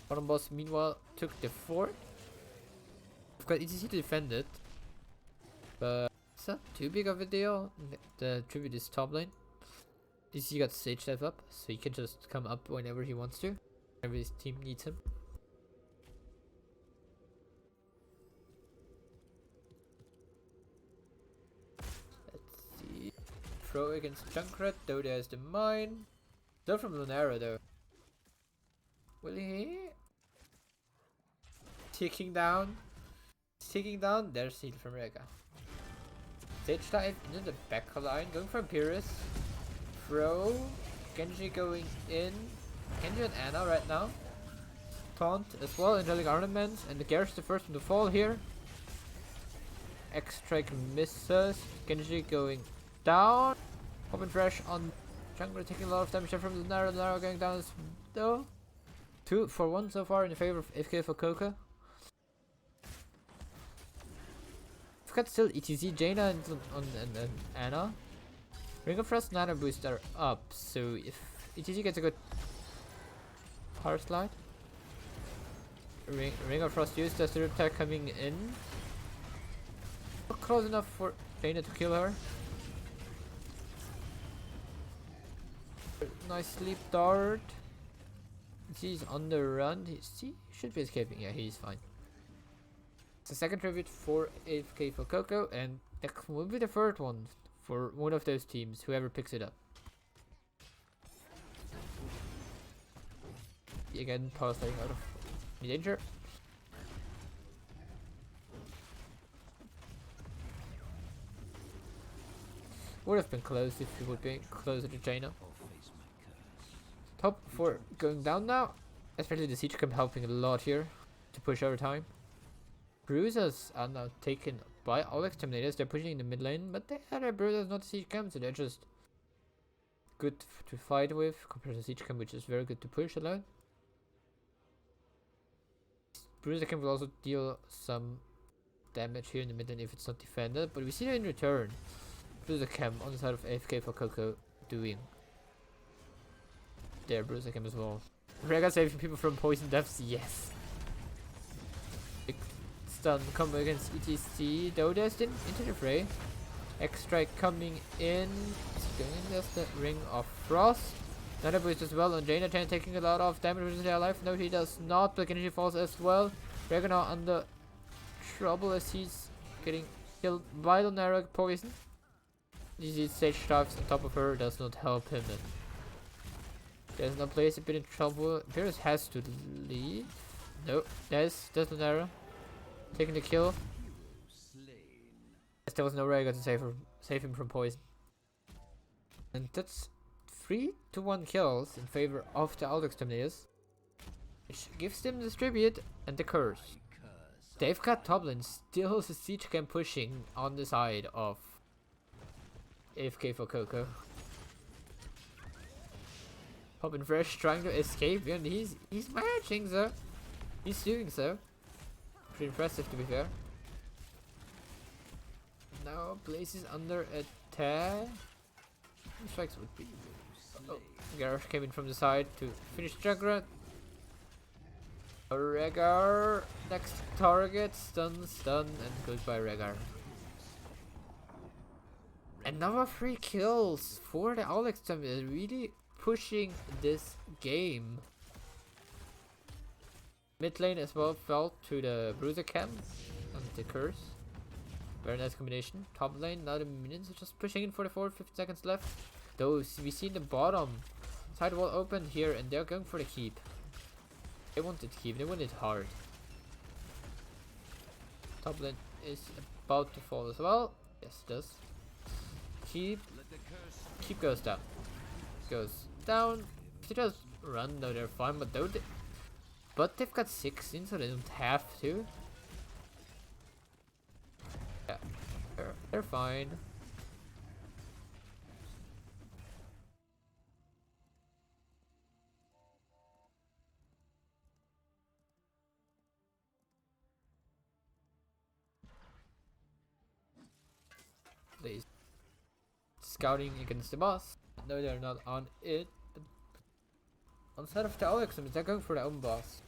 Bottom boss meanwhile took the fort. I've got ETC to defend it, but it's not too big of a deal. The tribute is top lane. ETC got stage dive up, so he can just come up whenever he wants to, whenever his team needs him. Throw against Junkrat, though there's the mine. Still from Lunara though. Will he? Ticking down. Ticking down. There's Seal from Rega. Stage dive into the back line. Going for Imperius. Throw. Genji going in. Genji and Ana right now. Taunt as well. Angelic Ornaments. And the Garrus the first one to fall here. X-Strike misses. Genji going down. Open fresh on Jungler, taking a lot of damage from Lunara. Lunara going down as though. 2 for 1 so far in favor of AFK for Coca. We've got still ETZ, Jaina and Ana. Ring of Frost and Ana boost are up, so if ETZ gets a good power slide. Ring of Frost used as the Riptide coming in. Not close enough for Jaina to kill her. Nice sleep dart. He's on the run. He should be escaping. Yeah, he's fine. It's the second tribute for AFK for Coco, and that will be the third one for one of those teams, whoever picks it up. Again, power sliding out of any danger. Would have been close if he would be closer to Jaina. Top 4 going down now, especially the siege camp helping a lot here to push over time. Bruisers are now taken by all exterminators. They're pushing in the mid lane, but they are bruisers, not the siege camp, so they're just good to fight with compared to siege camp, which is very good to push alone. Bruiser camp will also deal some damage here in the mid lane if it's not defended, but we see that in return. Bruiser camp on the side of AFK for Coco doing their Bruiser camp as well. Rega saving people from poison deaths, yes. Big stun combo against ETC. Though destined into the fray. X-Strike coming in. Going in, there's the Ring of Frost. Another boost as well on Jaina. Jaina taking a lot of damage with their life. No, he does not, but energy falls as well. Rega now under trouble as he's getting killed by the Lunara poison. These stage dives on top of her does not help him. And there's no place a bit in trouble. Imperius has to leave. No, there's Lunara taking the kill. Yes, there was no Rega to save him from poison. And that's 3 to 1 kills in favor of the Alt Exterminators, which gives them the tribute and the curse. They've got top lane, still the siege camp pushing on the side of AFK for Coco. Poppin' Fresh trying to escape, and he's managing so. He's doing so. Pretty impressive to be fair. Now Blaze is under attack. Strikes would be. Oh, Garrus came in from the side to finish Junkrat. Rhaegar, next target, stun, and goodbye Rhaegar. Another 3 kills for the Alt Exterminators, really pushing this game. Mid lane as well fell to the Bruiser camp and the curse. Very nice combination. Top lane, now the minions are just pushing in for the 50 seconds left. Though we see the bottom side wall open here, and they're going for the keep. They want it keep, they want it hard. Top lane is about to fall as well. Yes, it does. Keep goes down. Goes down. If they just run, though, they're fine. But they've got 16, so they don't have to. Yeah, they're fine. They scouting against the boss. No, they're not on it. But on the side of the Alexander, they're going for their own boss.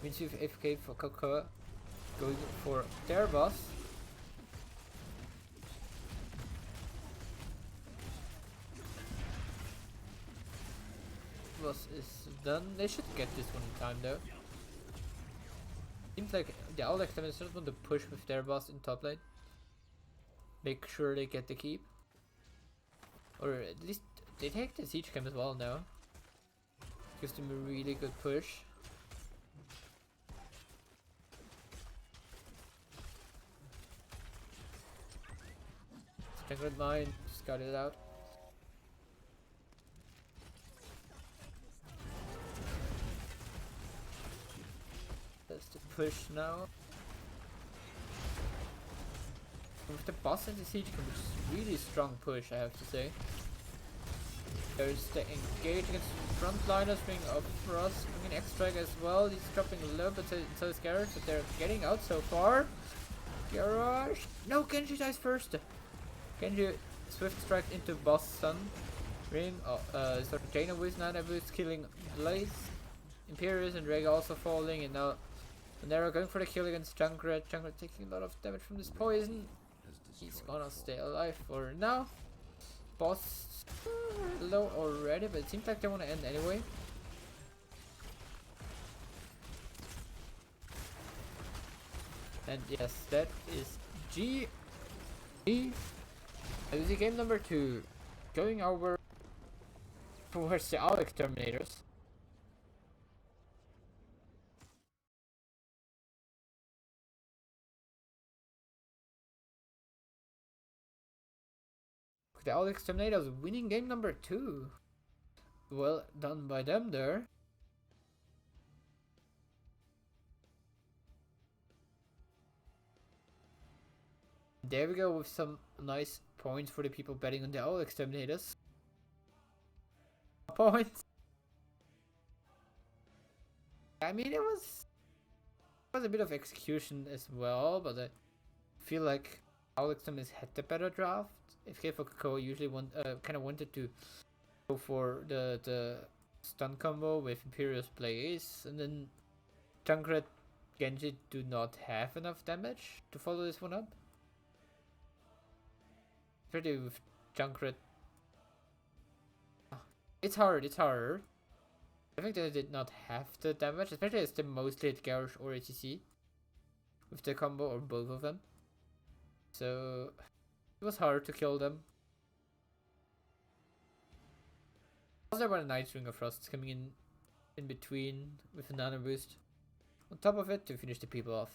Means you've AFK for Cocoa going for their boss. Boss is done. They should get this one in time though. Seems like the Alex just want to push with their boss in top lane. Make sure they get the keep. Or at least they take the siege camp as well now. Gives them a really good push. Sacred Mine, scout it out. That's the push now. With the boss and the siege camp, which is really strong push, I have to say. There's the engage against frontliners, bring up Frost, bring an extract as well. He's dropping low, but so is Garage, but they're getting out so far. Garage! No, Genji dies first! Genji swift strike into boss stun. Ring, sort of Jaina with Nana boost killing Blaze. Imperius and Rega also falling, and now Nero going for the kill against Junkrat. Junkrat taking a lot of damage from this poison. He's gonna stay alive for now. Boss low already, but it seems like they want to end anyway. And yes, that is G. This is game number 2. Going over towards the Exterminators. The Exterminators winning game number 2. Well done by them there. There we go with some nice points for the people betting on the Exterminators. Points. I mean, it was a bit of execution as well, but I feel like Exterminators had the better draft. FK for Cocoa usually kind of wanted to go for the stun combo with Imperius Blaze, and then Junkrat Genji do not have enough damage to follow this one up. Especially with Junkrat. It's harder. I think they did not have the damage, especially as they mostly hit Garage or ATC with the combo or both of them. So it was hard to kill them. Also, there were a nice ring of frosts coming in between with a nano boost on top of it to finish the people off.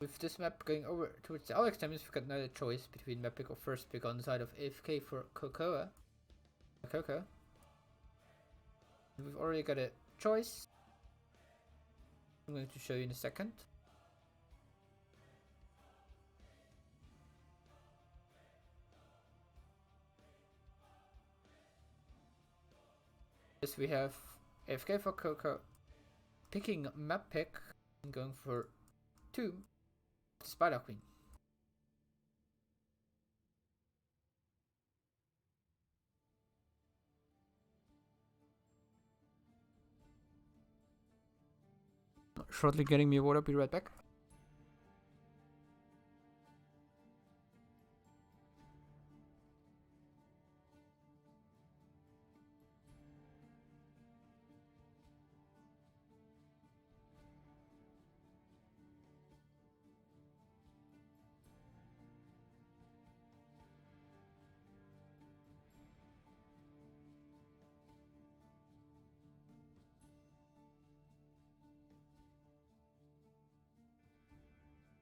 With this map going over towards the Alex times, we've got another choice between map pick or first pick on the side of AFK for Cocoa. We've already got a choice. I'm going to show you in a second. Yes, we have AFK for Cocoa picking map pick and going for 2. Spider Queen. Shortly getting me water, be right back.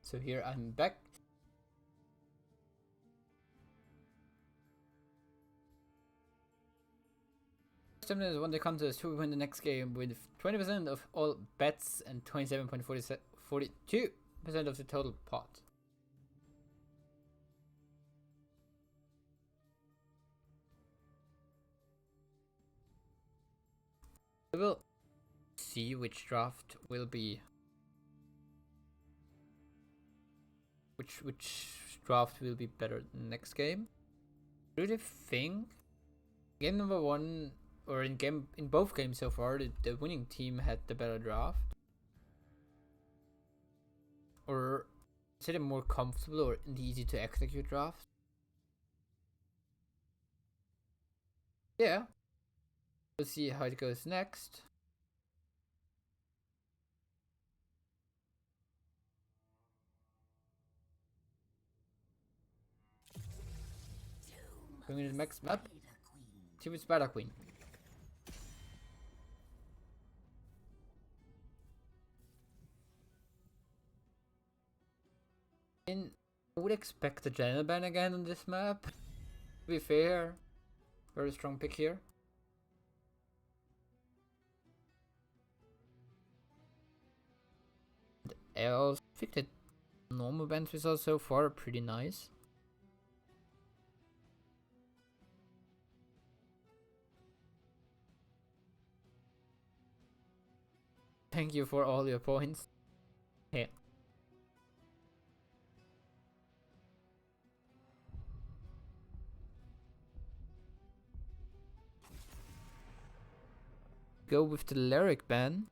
So here I'm back. Exterminators won the contest to win the next game with 20% of all bets and 27.42% of the total pot. We will see which draft will be which draft will be better next game. I really think game number 1, or in both games so far, the winning team had the better draft, or is it a more comfortable or easy to execute draft? Yeah, we'll see how it goes next. Going to the next map. Team with Spider Queen. I would expect the general ban again on this map. To be fair, very strong pick here. I also think that normal bans we saw so far are pretty nice. Thank you for all your points. Yeah. Go with the lyric ban.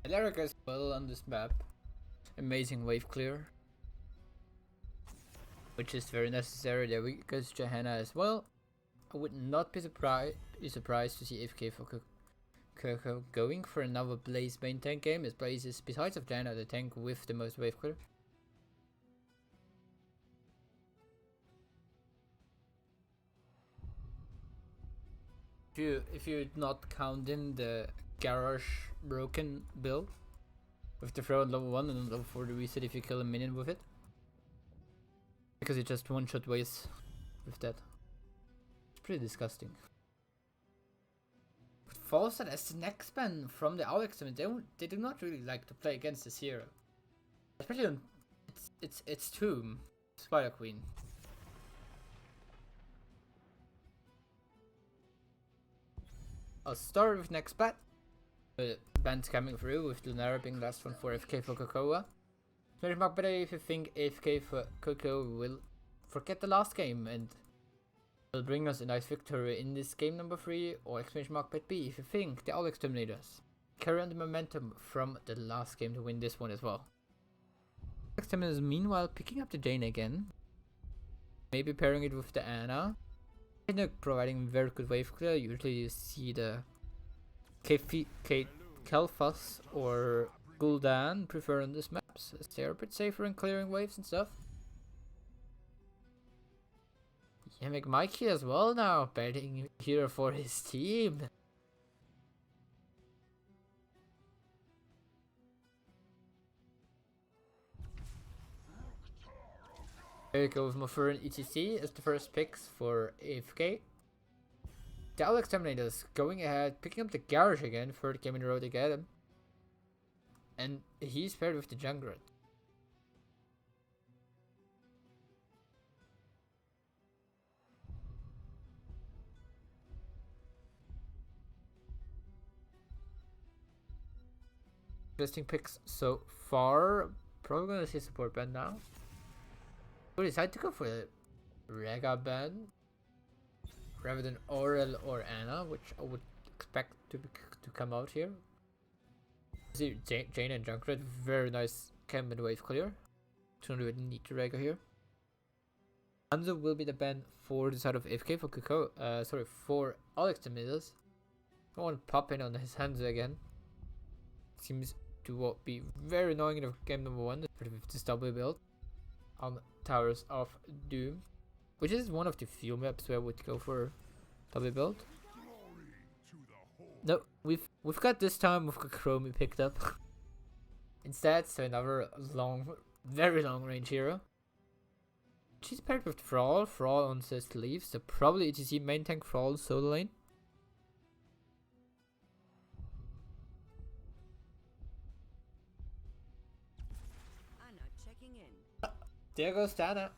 Lyric as well on this map. Amazing wave clear, which is very necessary. There we go, Johanna as well. I would not be surprised to see AFK for Kirko going for another Blaze main tank game, as Blaze is, besides of Johanna, the tank with the most wave clear. If you not count in the garage broken build with the throw on level 1 and level 4 the reset if you kill a minion with it, because it just one shot waste with that. It's pretty disgusting. But Falstad as the next ban from the AFK team, they do not really like to play against this hero, especially on its Tomb Spider Queen. I'll start with next bat. Bands coming through with Lunara being last one for AFK for Cocoa. Very much better if you think AFK for Cocoa will forget the last game and will bring us a nice victory in this game number 3, or exclamation mark bet B if you think the all Exterminators carry on the momentum from the last game to win this one as well. Exterminators meanwhile picking up the Jane again, maybe pairing it with the Anna. Providing very good wave clear. Usually you see the Kel'Thas or Gul'dan prefer on these maps, as they're a bit safer in clearing waves and stuff. Yeah, make Mikey as well now, betting here for his team. There you go with Mofur and ETC as the first picks for AFK. The all Exterminators going ahead, picking up the Garage again, third game in a row to get him. And he's paired with the Junkrat. Interesting picks so far. Probably gonna see support band now. We decide to go for the Rega band rather than Aurel or Anna, which I would expect to come out here. See Jane and Junkrat, very nice camp and wave clear. Don't really need to Rega here. Hanzo will be the ban for the side of AFK for Coco. For all Exterminators. I want to pop in on his Hanzo again. Seems to what be very annoying in game number 1, with this double build on Towers of Doom, which is one of the few maps where I would go for double build. No, we've got this time we've got Chromie picked up instead, so another very long range hero. She's paired with Thrall. Thrall on says leave, so probably ETC main tank Thrall solo lane. Anna checking in. There goes Dana.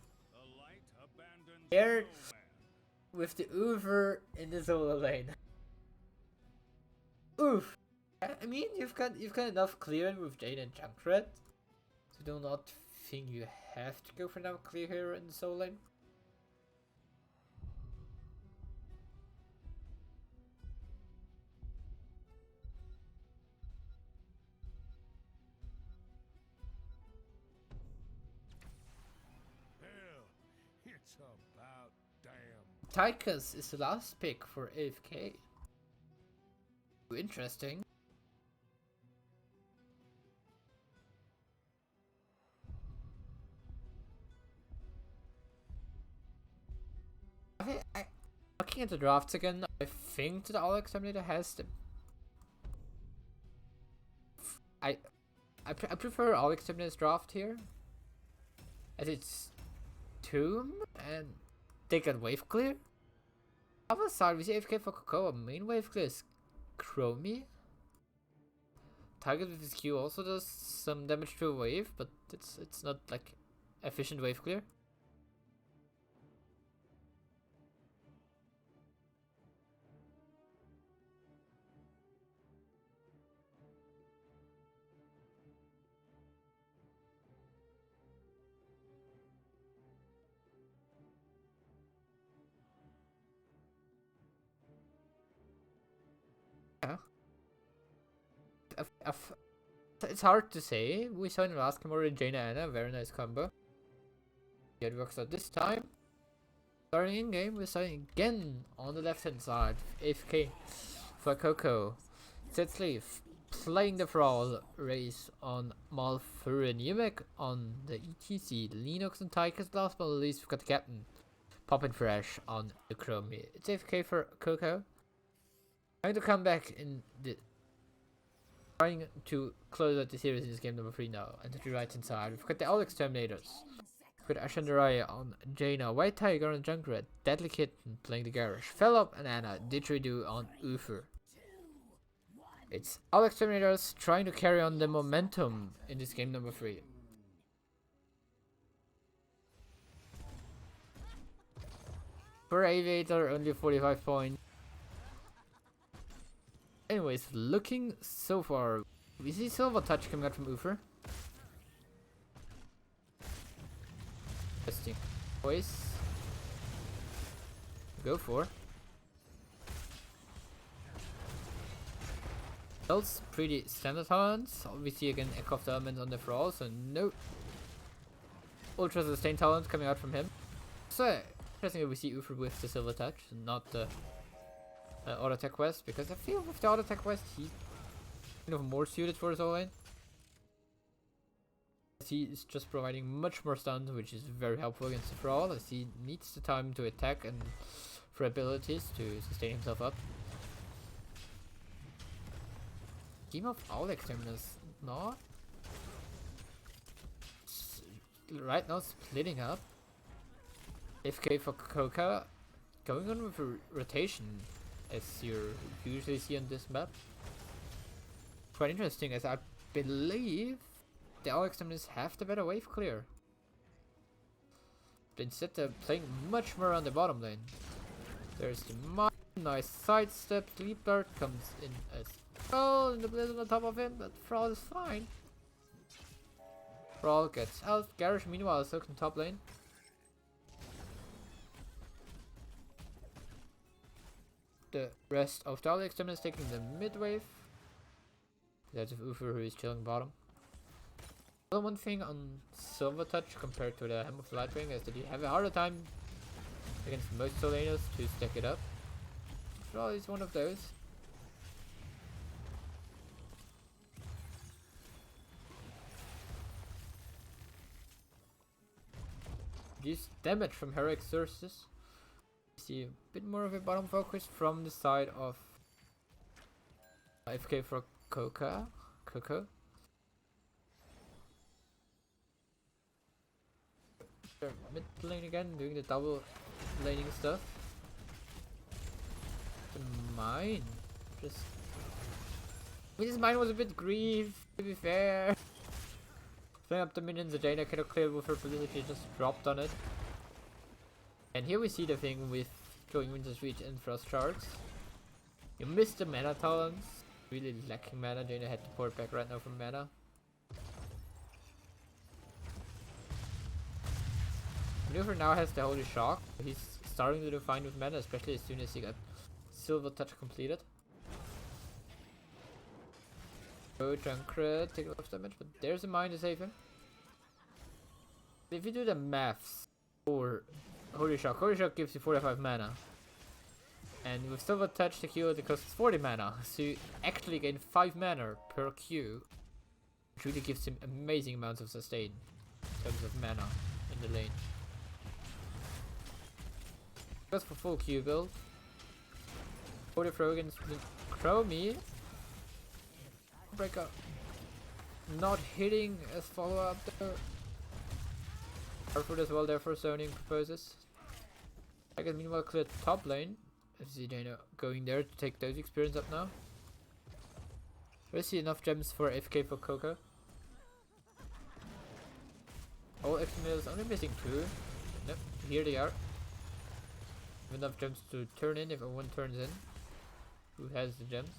Here with the Uber in the solo lane. Oof. I mean, you've got enough clearing with Jane and Junkrat, so do not think you have to go for now clear here in the solo lane. Hell, it's about damn. Tychus is the last pick for AFK. Interesting. Looking at the drafts again, I think the All Exterminator has the. I prefer All Exterminator's draft here, as it's Tomb and they got wave clear. Other side, we see AFK for Cocoa. Main wave clear is Chromie. Target with his Q also does some damage to a wave, but it's not like efficient wave clear. Yeah. It's hard to say. We saw in last combo with Jaina Anna, very nice combo. Yeah, it works out this time. Starting in game, we're starting again on the left hand side. AFK for Coco. Set sleeve. Playing the Thrall race on Malfurion Yumek on the ETC. Linux and Tychus. Last but not least, we've got the captain. Poppin' Fresh on the Chromie. It's AFK for Coco. Trying to come back in the. Trying to close out the series in this game number 3 now. And to the right hand side, we've got the All Exterminators. We've got Ashandaraya on Jaina, White Tiger on Junkrat, Deadly Kitten playing the Garage, Fellop and Anna, Didgeridoo on Uther. It's All Exterminators trying to carry on the momentum in this game number 3. For Aviator, only 45 points. Anyways, looking so far, we see Silver Touch coming out from Uther. Interesting. Voice. Go for. Else, pretty standard talents. Obviously, again, Echo of the Elements on the Thrall, so no Ultra Sustain talent coming out from him. So, interesting that we see Uther with the Silver Touch, not the Auto Attack Quest, because I feel with the Auto Attack Quest, he's kind of more suited for his own lane. He is just providing much more stun, which is very helpful against the Thrall, as he needs the time to attack and for abilities to sustain himself up. Team of All Exterminators, not right now splitting up. FK for Coca, going on with a rotation, as you usually see on this map. Quite interesting, as I believe the All Exterminators have the better wave clear. But instead they're playing much more on the bottom lane. There's the nice sidestep, Sleep Dart comes in as well, and the Blizzard on top of him, but Thrall is fine. Thrall gets out, Garage meanwhile is stuck in top lane. The rest of the All Exterminators taking the mid wave. That's of Uther who is chilling bottom. One thing on Silver Touch compared to the Hem of Lightwing is that you have a harder time against most Solaners to stack it up. Thrall is one of those. reduce damage from heroic sources. See a bit more of a bottom focus from the side of AFK for Coco. Mid lane again, doing the double laning stuff. The mine, just. This mine was a bit grief, to be fair. Filling up the minions, the Jaina cannot clear with her ability, just dropped on it. And here we see the thing with going Winter's Reach and Frost Shards. You missed the mana talents. Really lacking mana. Jaina had to port back right now from mana. Maneuver now has the Holy Shock. He's starting to do fine with mana, especially as soon as he got Silver Touch completed. Go Junkrat, take a lot of damage, but there's a mine to save him. If you do the maths for Holy Shock gives you 45 mana. And with Silver Touch the Q it costs 40 mana, so you actually gain 5 mana per Q. Which really gives him amazing amounts of sustain in terms of mana in the lane. Just for full Q build. Holy throw against the Chromie. Breaker not hitting as follow up there. Harfoot as well there for zoning proposes. I can meanwhile clear top lane. I see Jaina going there to take those experience up now. We see enough gems for AFK for Coco. All Exterminators only missing 2. Nope, here they are. Enough gems to turn in if everyone turns in. Who has the gems?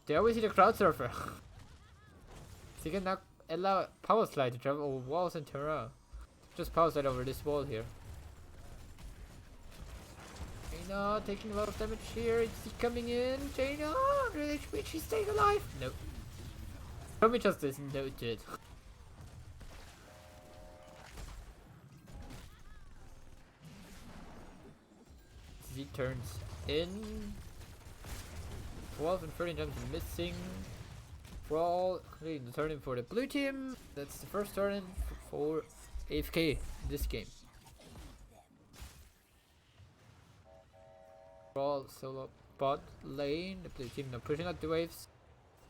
They always see the crowd surfer. So you can now allow power slide to travel over walls and terrain. Just power slide over this wall here. Jaina taking a lot of damage here. It's coming in. Jaina, she's staying alive. Nope. Probably just isn't noted. Z turns in. 12 and 13 gems missing. Brawl, completing the turn-in for the blue team. That's the first turn-in for AFK in this game. Brawl solo bot lane. The blue team now pushing out the waves.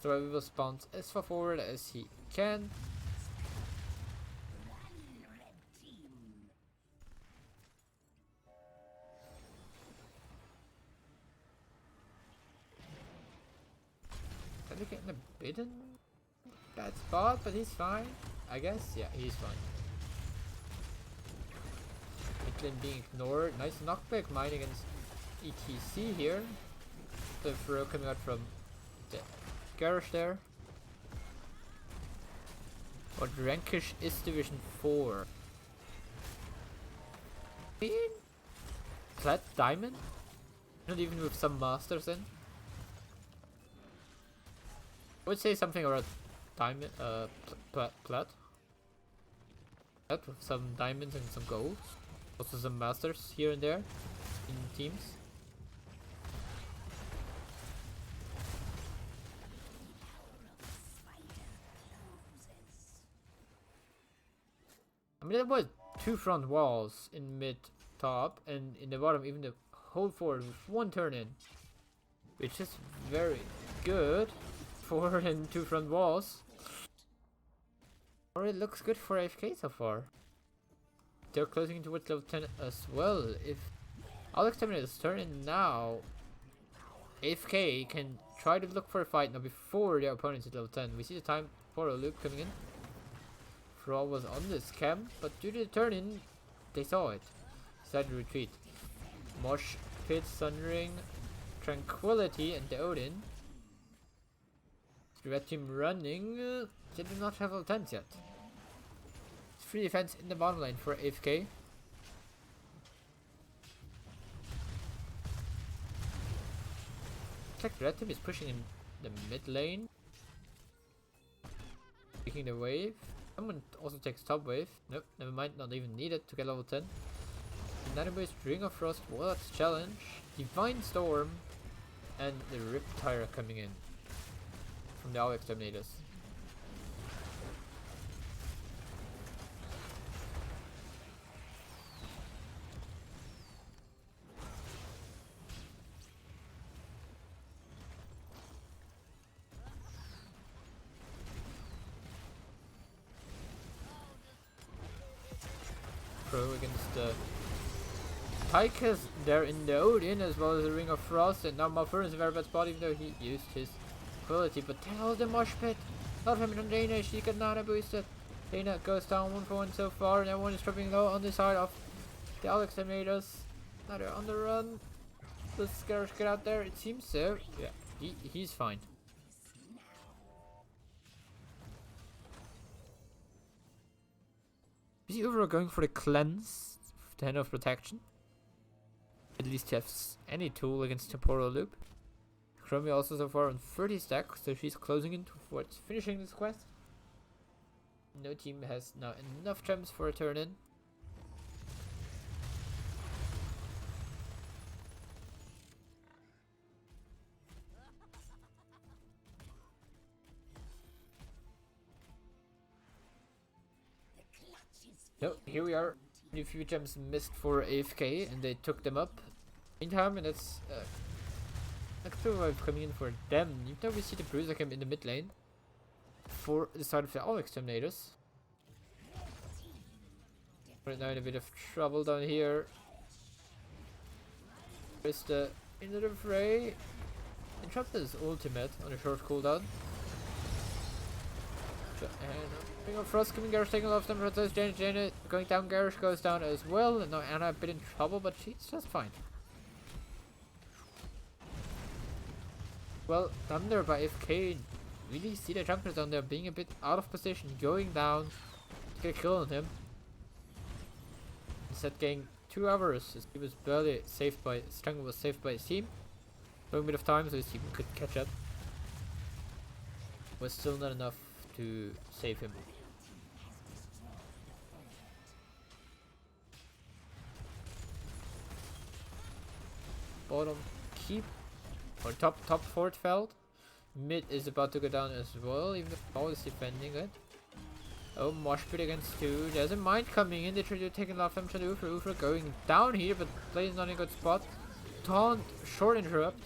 So we will spawns as far forward as he can. They're getting a bit in bad spot, but he's fine. I guess, yeah, he's fine. Midlane being ignored. Nice knockback mine against ETC here. The throw coming out from the garage there. What rankish is Division 4? Plat Diamond? Not even with some masters in. I would say something around diamond, plat with some diamonds and some golds. Also some masters here and there in teams. I mean, there was 2 front walls in mid top, and in the bottom even the whole forward with 1 turn in, which is very good. 4 and 2 front walls. Or it looks good for AFK so far. They're closing towards level 10 as well. If all Exterminators turn in now, AFK can try to look for a fight now before their opponents at level 10. We see the time for a loop coming in. Thrall was on this camp, but due to the turn in, they saw it. Decided to retreat. Mosh Pit, Sundering, Tranquility, and the Odin. The red team running, they do not have level 10s yet. It's free defense in the bottom lane for AFK. Looks like the red team is pushing in the mid lane. Taking the wave. Someone also takes top wave. Nope, never mind, not even needed to get level 10. Nanoboy's Ring of Frost Warlord's Challenge, Divine Storm, and the Riptire coming in from the Exterminators. Pro against the Tychus there in the Odin, as well as the Ring of Frost, and now Malfurion is a very bad spot even though he used his ability. But tell the Mosh Pit! Not him on Dana, she got Nana boosted. Dana goes down 1 for 1 so far, and everyone is dropping low on the side of the Exterminators. Now they're on the run. Does Garrosh get out there? It seems so. Yeah, he's fine. Is he overall going for the cleanse, the Hand of Protection? At least he has any tool against Temporal Loop. Chromie also so far on 30 stacks, so she's closing in towards finishing this quest. No team has now enough gems for a turn in. No, here we are. A few gems missed for AFK, and they took them up. Meantime, and that's actually coming in for them. You know, we see the Bruiser come in the mid lane for the side of the all Exterminators. Right now in a bit of trouble down here. There's the into the fray. Interrupt his ultimate on a short cooldown. And Ring of Frost coming, Garrosh taking a lot of them, but Janet going down, Garrosh goes down as well. And now Anna a bit in trouble, but she's just fine. Well, Thunder by FK. Really see the junkers down there being a bit out of position, going down to get a kill on him. Instead getting 2 hours as he was barely saved by Strang was saved by his team. Long bit of time so his team could catch up. Was still not enough to save him. Bottom keep or top fort felt. Mid is about to go down as well, even if Paul is defending it. Oh, Mosh Pit against 2. There's a Mind coming in. They try to take a lot of damage on Ufra going down here, but play is not in a good spot. Taunt, short interrupt.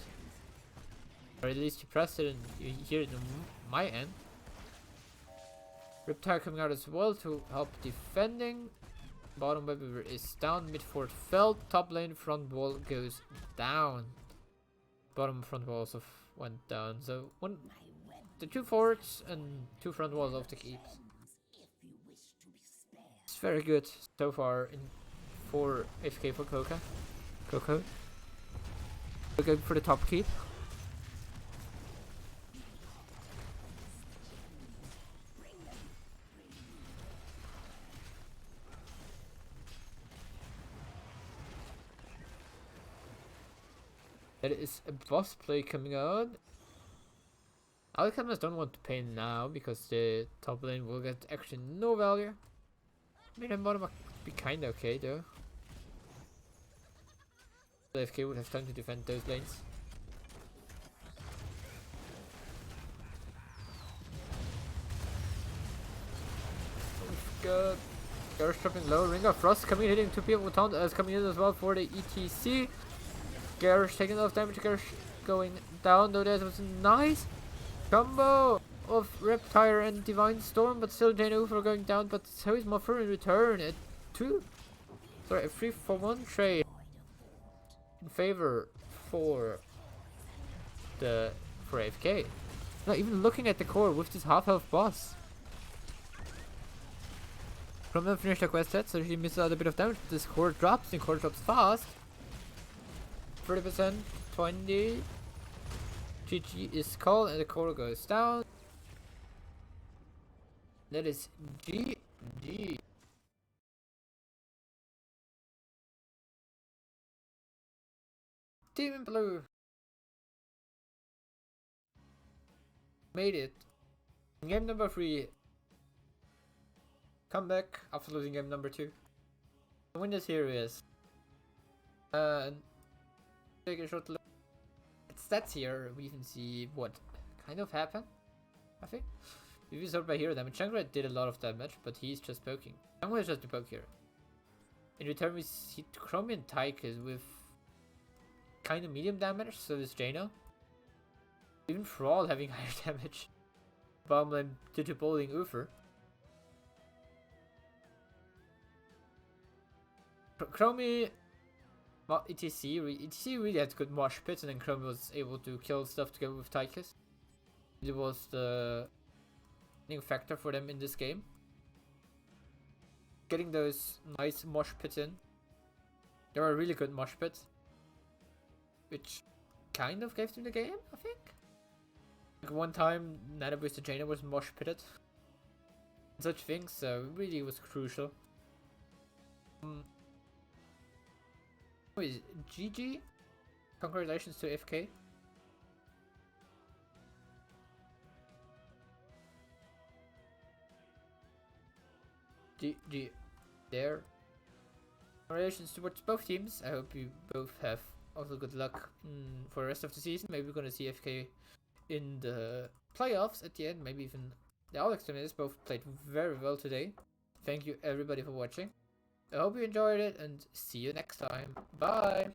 Or at least you press it and you hear it on my end. Riptire coming out as well to help defending. Bottom web is down, mid fort fell, top lane front wall goes down. Bottom front wall also went down. So the 2 forts and 2 front walls of the keeps. It's very good so far in for AFK for Coco. We're going for the top keep. There is a boss play coming out. Alchemists don't want to pay now because the top lane will get actually no value. I mean, the bottom might be kinda okay though. The AFK would have time to defend those lanes. We've got Garrosh dropping low, Ring of Frost coming in, hitting 2 people with taunt as coming in as well for the ETC. Garrosh taking a lot of damage, Garrosh going down, though that was a nice combo of Riptire and Divine Storm, but still Jane Ufer going down, but so is Malfurion in return at a 3 for 1 trade in favor for AFK. Now even looking at the core with this half health boss. From them finish the quest set, so she misses out a bit of damage. This core drops, and core drops fast. 30%, 20. GG is called, and the core goes down. That is GG. Team in blue made it. Game number 3. Come back after losing game number 2. The winner here is And take a short look at stats here. We even see what kind of happened, I think. If you sort by hero damage, Chang'e did a lot of damage, but he's just poking. Chang'e is just a poke here. In return, we see Chromie and Tychus with kind of medium damage, so is Jaina. Even Thrall having higher damage. Bombland due to bowling Uther. Chromie, ETC really had good mosh pits, and then Chromie was able to kill stuff together with Tychus. It was the winning factor for them in this game. Getting those nice mosh pits in. They were really good mosh pits, which kind of gave them the game, I think. Like one time, Nana Booster Jaina was mosh pitted. And such things, so it really was crucial. GG. Congratulations to AFK. GG there. Congratulations towards both teams. I hope you both have also good luck for the rest of the season. Maybe we're gonna see AFK in the playoffs at the end. Maybe even the all Exterminators both played very well today. Thank you everybody for watching. I hope you enjoyed it and see you next time. Bye!